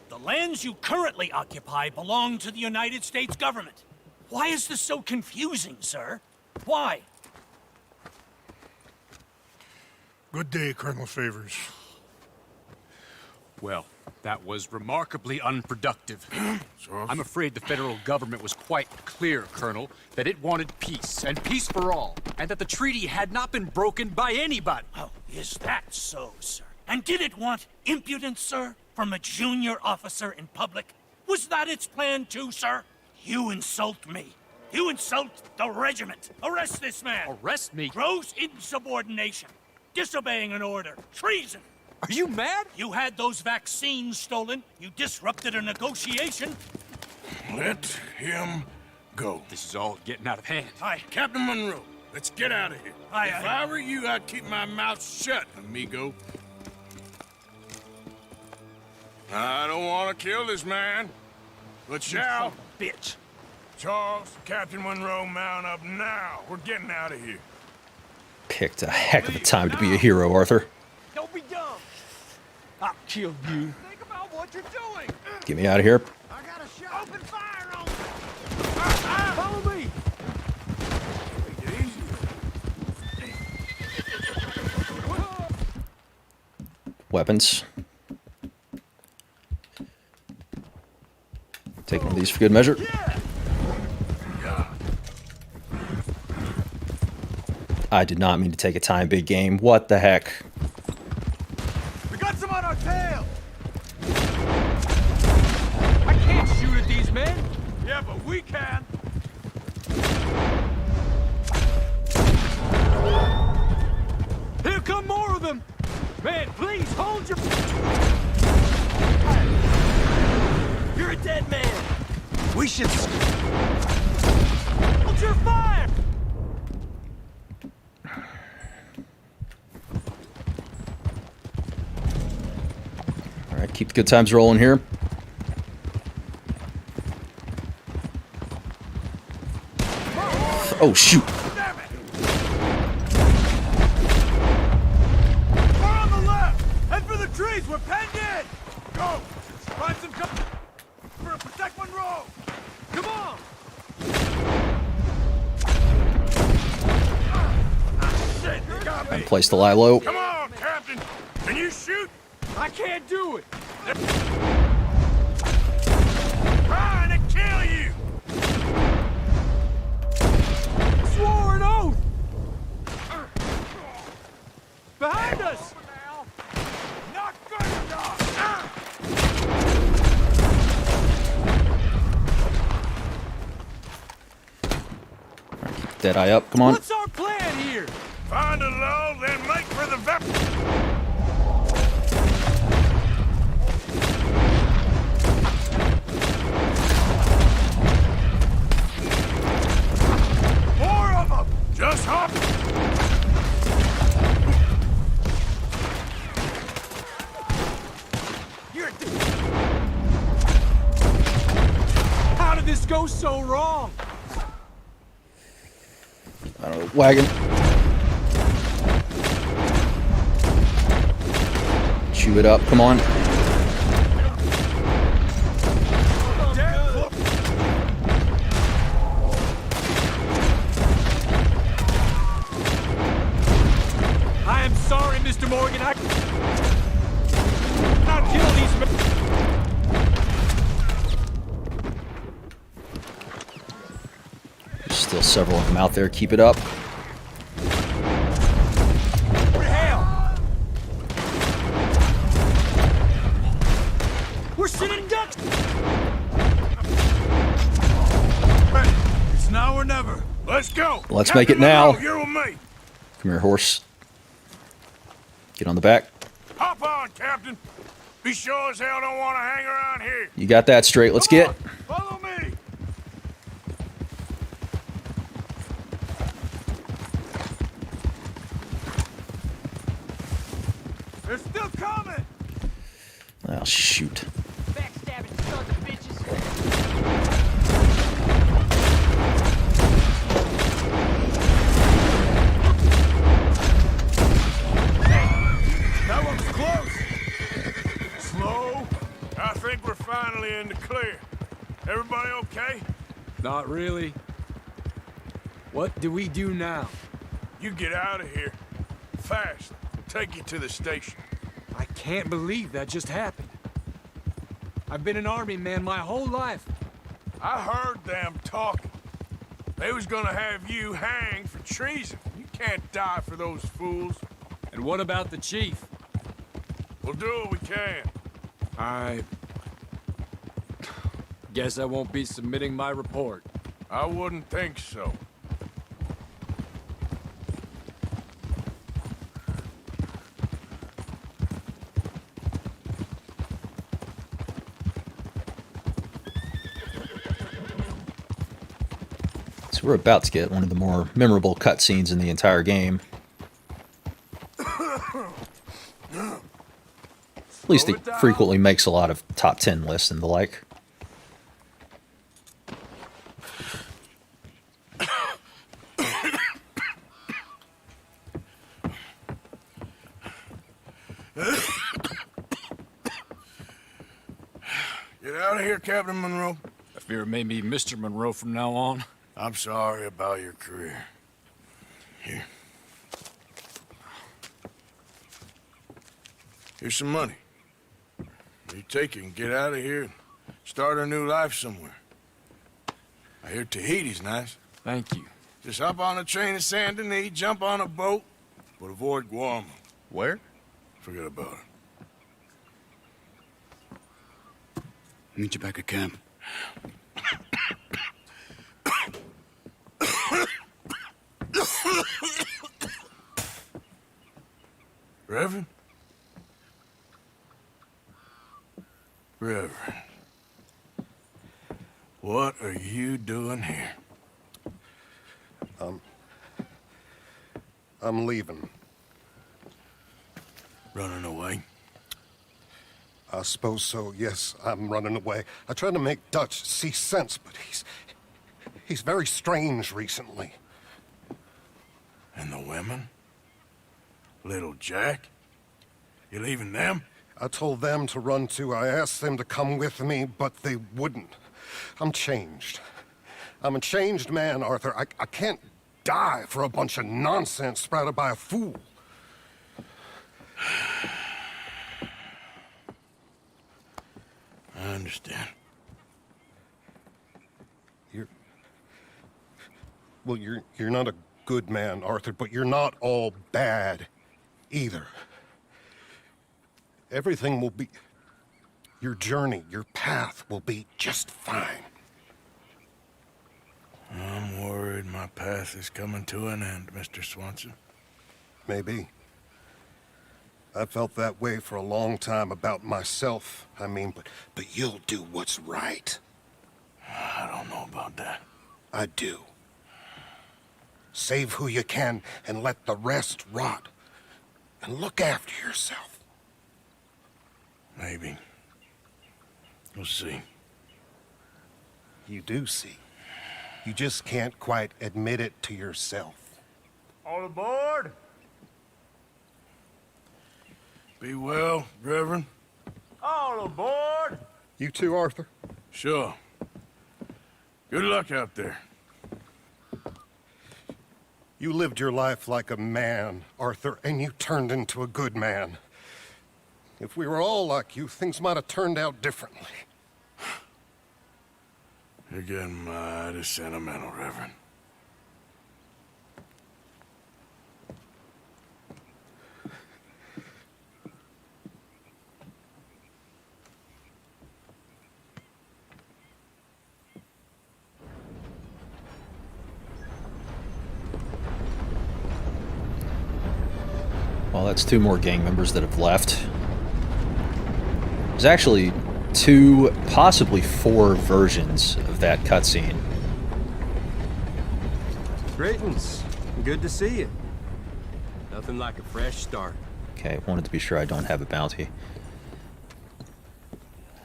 The lands you currently occupy belong to the United States government. Why is this so confusing, sir? Why? Good day, Colonel Favors. Well, that was remarkably unproductive. I'm afraid the federal government was quite clear, Colonel, that it wanted peace, and peace for all, and that the treaty had not been broken by anybody. Oh, is that so, sir? And did it want impudence, sir, from a junior officer in public? Was that its plan too, sir? You insult me. You insult the regiment. Arrest this man. Arrest me? Gross insubordination. Disobeying an order. Treason. Are you mad? You had those vaccines stolen. You disrupted a negotiation. Let him go. This is all getting out of hand. Captain Monroe, let's get out of here. If I were you, I'd keep my mouth shut, amigo. I don't want to kill this man, but shall. Bitch. Charles, Captain Monroe, mount up now. We're getting out of here. Picked a heck of a time to be a hero, Arthur. Don't be dumb. I'll kill you. Think about what you're doing. Get me out of here. I got a shot. Open fire on me. Follow me. Weapons. Taking one of these for good measure. I did not mean to take a time, big game. What the heck? We got some on our tail. I can't shoot at these men. Yeah, but we can. Here come more of them. Man, please hold your... You're a dead man. We should... Hold your fire! All right, keep the good times rolling here. Oh, shoot. We're on the left. Head for the trees. We're penned in. Go. Find some cover. Protect Monroe. Come on. Shit, you got me. And place the lie low. Come on, Captain. Can you shoot? I can't do it. Trying to kill you. Swore an oath. Behind us. Not good enough. Dead eye up. Come on. What's our plan here? Find a lull, then make for the More of them. Just hop. How did this go so wrong? I don't know. Wagon. Chew it up. Come on. Still several of them out there. Keep it up. We're sitting ducks! It's now or never. Let's go. Let's make it now. You're with me. Come here, horse. Get on the back. Hop on, Captain. Be sure as hell don't want to hang around here. You got that straight. Let's get. Follow me. They're still coming. Oh, shoot. Backstabbing sons of bitches. That one's close. Slow. I think we're finally in the clear. Everybody okay? Not really. What do we do now? You get out of here. Fast. We'll take you to the station. I can't believe that just happened. I've been an army man my whole life. I heard them talking. They was gonna have you hanged for treason. You can't die for those fools. And what about the chief? We'll do what we can. I guess I won't be submitting my report. I wouldn't think so. So we're about to get one of the more memorable cutscenes in the entire game. At least it frequently makes a lot of top 10 lists and the like. Get out of here, Captain Monroe. I fear it may be Mr. Monroe from now on. I'm sorry about your career. Here. Here's some money. You take it and get out of here and start a new life somewhere. I hear Tahiti's nice. Thank you. Just hop on a train to Saint Denis, jump on a boat, but avoid Guarma. Where? Forget about it. Meet you back at camp. Reverend? Reverend. What are you doing here? I'm leaving. Running away? I suppose so, yes. I'm running away. I tried to make Dutch see sense, but he's very strange recently. And the women? Little Jack? You leaving them? I told them to run too. I asked them to come with me, but they wouldn't. I'm changed. I'm a changed man, Arthur. I can't die for a bunch of nonsense sprouted by a fool. I understand. You're not a good man, Arthur, but you're not all bad either. Everything will be... Your journey, your path will be just fine. I'm worried my path is coming to an end, Mr. Swanson. Maybe. I felt that way for a long time about myself, I mean, but you'll do what's right. I don't know about that. I do. Save who you can and let the rest rot. And look after yourself. Maybe. We'll see. You do see. You just can't quite admit it to yourself. All aboard? Be well, Reverend. All aboard? You too, Arthur? Sure. Good luck out there. You lived your life like a man, Arthur, and you turned into a good man. If we were all like you, things might have turned out differently. You're getting mighty sentimental, Reverend. Well, that's 2 more gang members that have left. There's actually 2, possibly 4 versions of that cutscene. Greetings. Good to see you. Nothing like a fresh start. Okay, wanted to be sure I don't have a bounty.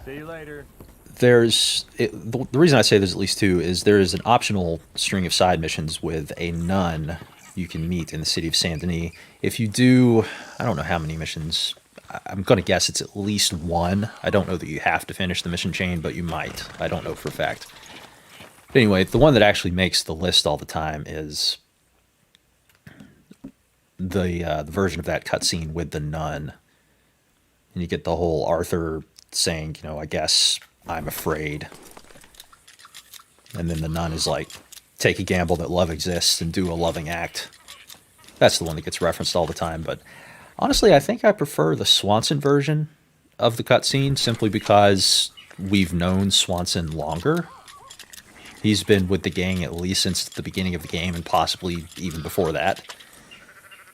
See you later. The reason I say there's at least 2 is there is an optional string of side missions with a nun you can meet in the city of Saint Denis. If you do, I don't know how many missions. I'm going to guess it's at least 1. I don't know that you have to finish the mission chain, but you might. I don't know for a fact. But anyway, the one that actually makes the list all the time is the version of that cutscene with the nun. And you get the whole Arthur saying, I guess I'm afraid. And then the nun is like, take a gamble that love exists and do a loving act. That's the one that gets referenced all the time. But honestly, I think I prefer the Swanson version of the cutscene simply because we've known Swanson longer. He's been with the gang at least since the beginning of the game and possibly even before that.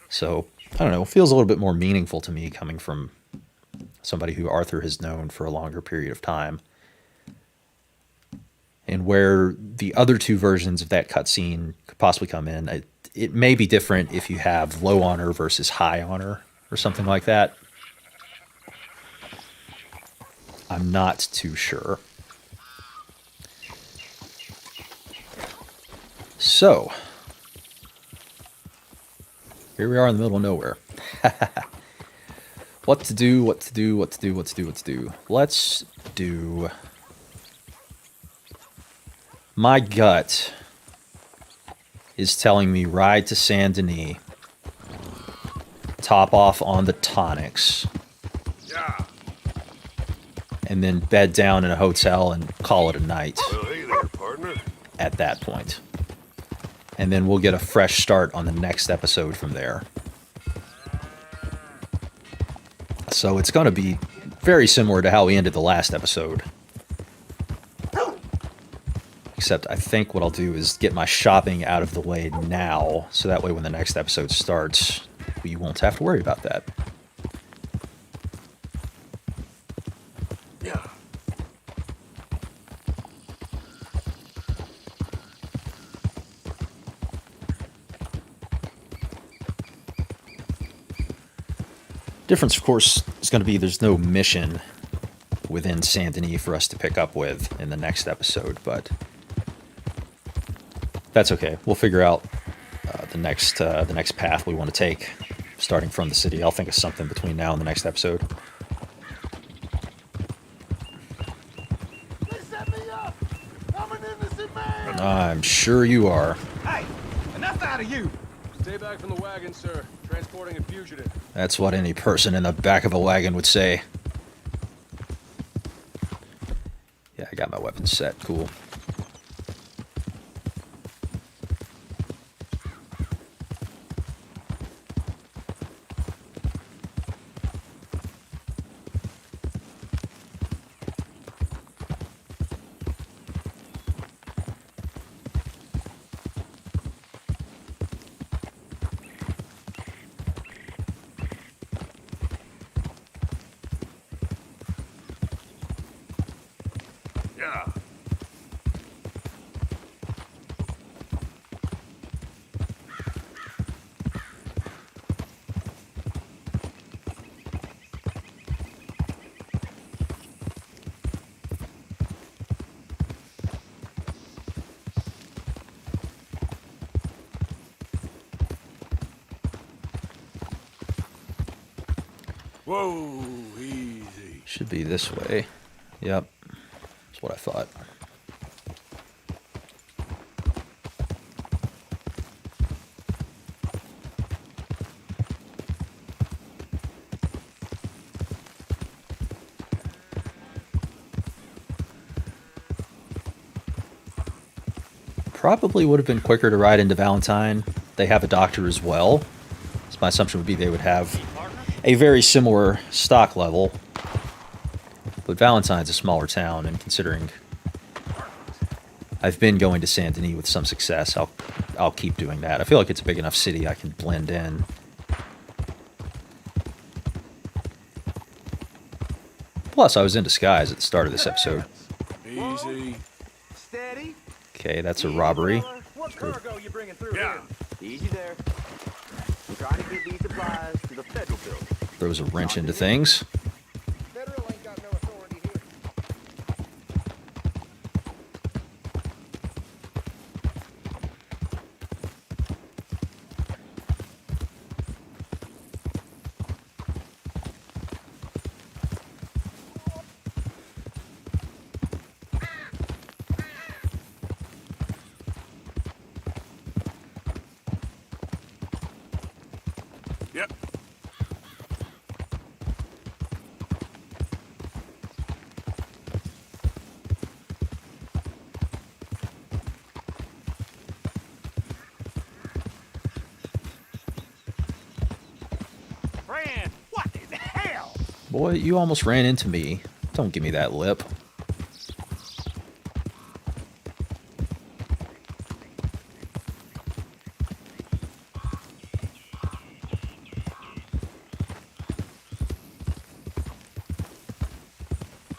So, I don't know, it feels a little bit more meaningful to me coming from somebody who Arthur has known for a longer period of time. And where the other 2 versions of that cutscene could possibly come in, it may be different if you have low honor versus high honor or something like that. I'm not too sure. So, here we are in the middle of nowhere. What to do. Let's do... My gut is telling me ride to Saint Denis, top off on the tonics, and then bed down in a hotel and call it a night. Well, hey there, partner. At that point. And then we'll get a fresh start on the next episode from there. So it's going to be very similar to how we ended the last episode. Except I think what I'll do is get my shopping out of the way now, so that way when the next episode starts, we won't have to worry about that. Yeah. Difference, of course, is going to be there's no mission within Saint Denis for us to pick up with in the next episode, but that's okay. We'll figure out the next path we want to take, starting from the city. I'll think of something between now and the next episode. They set me up! I'm an innocent man! I'm sure you are. Hey, enough out of you! Stay back from the wagon, sir. Transporting a fugitive. That's what any person in the back of a wagon would say. Yeah, I got my weapons set. Cool. Whoa, easy. Should be this way. Yep. That's what I thought. Probably would have been quicker to ride into Valentine. They have a doctor as well. So my assumption would be they would have a very similar stock level. But Valentine's a smaller town, and considering I've been going to Saint Denis with some success, I'll keep doing that. I feel like it's a big enough city I can blend in. Plus, I was in disguise at the start of this episode. Easy. Steady. Okay, that's a robbery. What cargo you bringing through here? Easy there. I'm trying to get these supplies to the federal building. Throws a wrench into things. Federal ain't got no authority here. Yep. Friend, what in the hell? Boy, you almost ran into me. Don't give me that lip.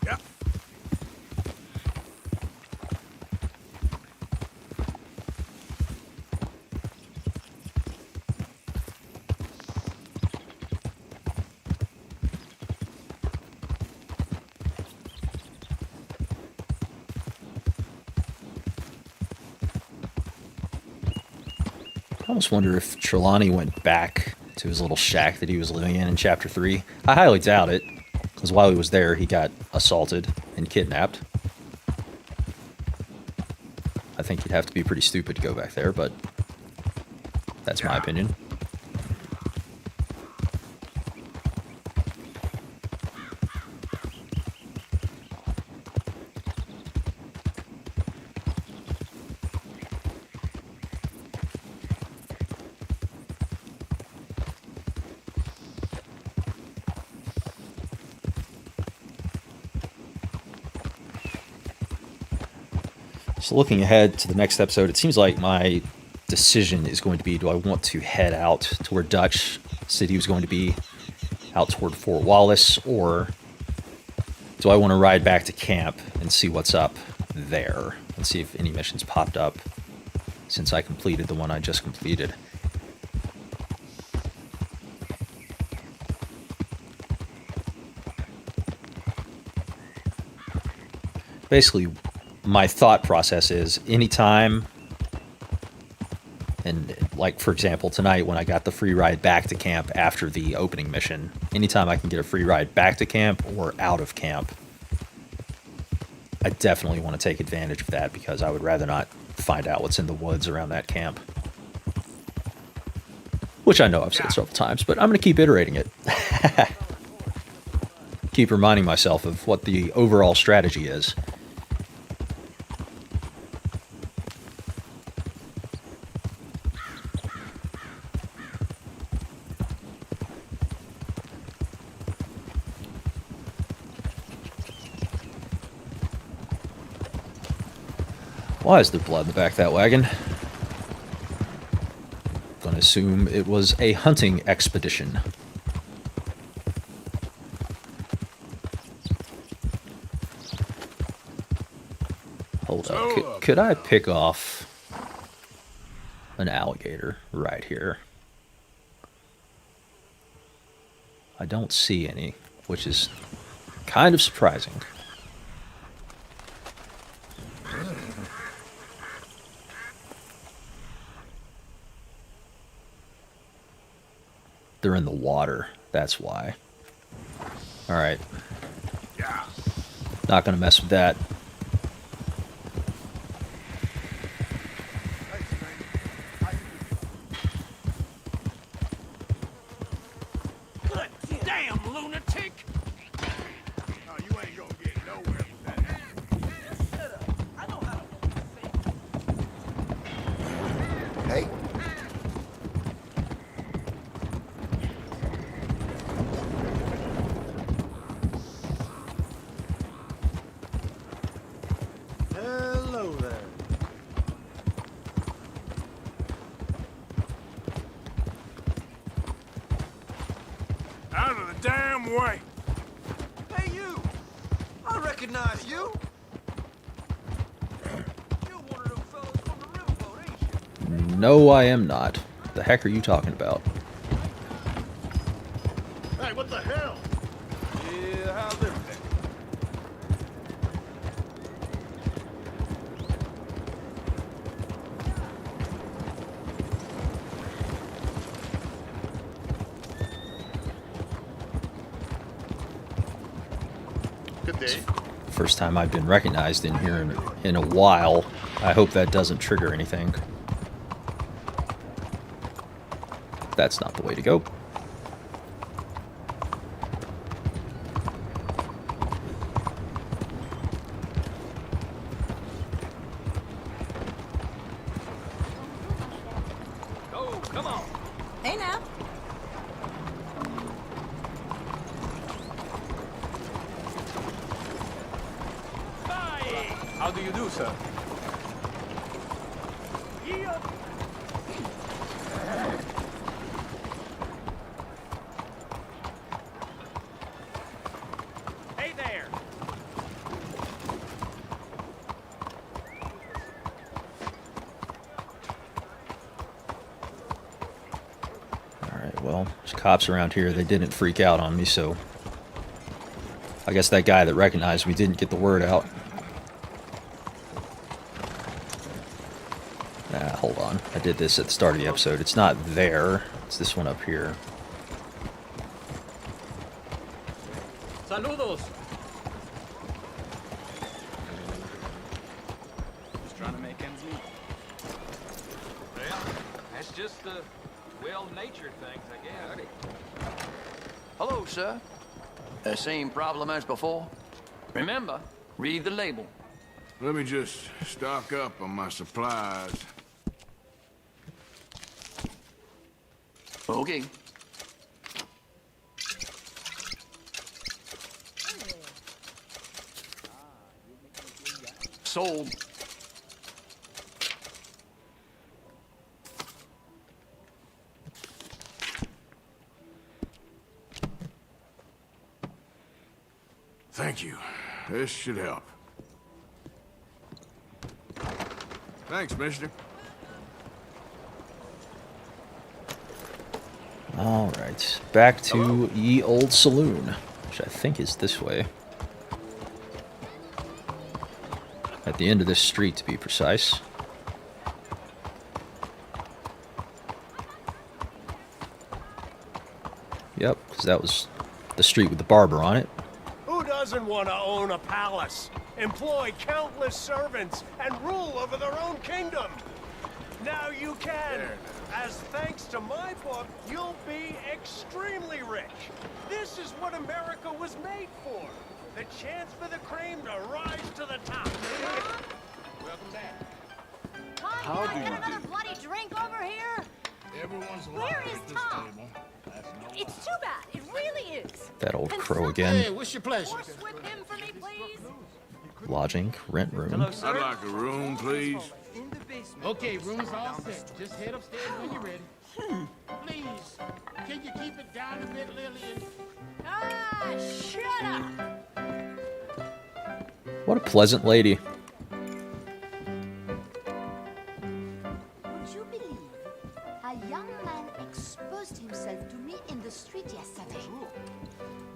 Yep. I almost wonder if Trelawney went back to his little shack that he was living in Chapter 3. I highly doubt it, because while he was there, he got assaulted and kidnapped. I think he'd have to be pretty stupid to go back there, but that's my opinion. So looking ahead to the next episode, it seems like my decision is going to be, do I want to head out to where Dutch said he was going to be, out toward Fort Wallace, or do I want to ride back to camp and see what's up there and see if any missions popped up since I completed the one I just completed. Basically, my thought process is anytime, and like for example tonight when I got the free ride back to camp after the opening mission, anytime I can get a free ride back to camp or out of camp, I definitely want to take advantage of that, because I would rather not find out what's in the woods around that camp. Which I know I've said several times, but I'm going to keep iterating it. Keep reminding myself of what the overall strategy is. Why is there blood in the back of that wagon? Gonna assume it was a hunting expedition. Hold up. Could I pick off an alligator right here? I don't see any, which is kind of surprising. They're in the water. That's why. All right. Not gonna mess with that. Good damn lunatic! Oh, you ain't gonna get nowhere with that. Shut up. I know how to. Hey. Hello there. Out of the damn way. Hey, you! recognize you. No, I am not. The heck are you talking about? Hey, what the hell? Yeah, how's everything? Good day. First time I've been recognized in here in a while. I hope that doesn't trigger anything. That's not the way to go. Oh, come on. Hey now. How do you do, sir? Hey there. Alright, well, there's cops around here. They didn't freak out on me, so I guess that guy that recognized me didn't get the word out. Hold on. I did this at the start of the episode. It's not there. It's this one up here. Saludos. Just trying to make ends meet. Well, that's just the well-natured things, I guess. Hello, sir. Same problem as before? Remember, read the label. Let me just stock up on my supplies. Okay. Sold. Thank you. This should help. Thanks, mister. Alright, back to Ye Old Saloon, which I think is this way. At the end of this street, to be precise. Yep, because that was the street with the barber on it. Who doesn't want to own a palace, employ countless servants, and rule over their own kingdom? Now you can. As thanks to my book, you'll be extremely rich. This is what America was made for. The chance for the cream to rise to the top. Welcome back. How do you get another bloody drink over here? Everyone's Where is Tom? It's too bad. It really is. That old crow again. Hey, what's your pleasure? With him for me, please. Lodging, rent room. I'd like a room, please. Okay, room's all set. Just head upstairs when you're ready. Please, can you keep it down a bit, Lillian? Ah, shut up. What a pleasant lady. Would you believe a young man exposed himself to me in the street yesterday?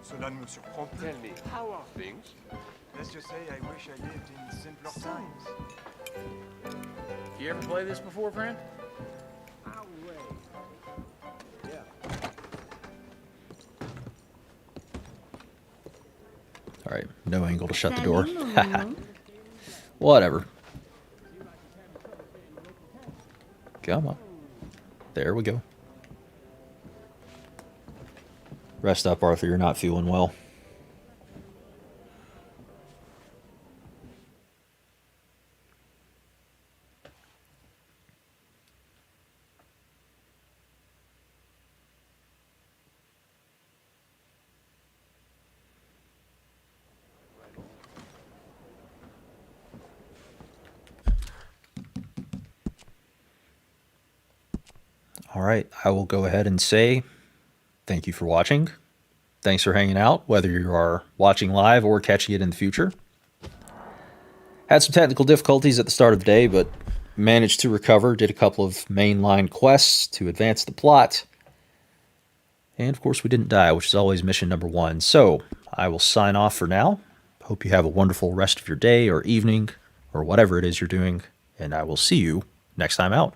Cela ne me surprend plus. Tell me, how are things? Let's just say I wish I lived in simpler times. You ever play this before, friend? Alright, no angle to shut the door. Whatever. Come on. There we go. Rest up, Arthur. You're not feeling well. All right, I will go ahead and say thank you for watching. Thanks for hanging out, whether you are watching live or catching it in the future. Had some technical difficulties at the start of the day, but managed to recover, did a couple of mainline quests to advance the plot. And of course we didn't die, which is always mission number 1. So I will sign off for now. Hope you have a wonderful rest of your day or evening or whatever it is you're doing, and I will see you next time out.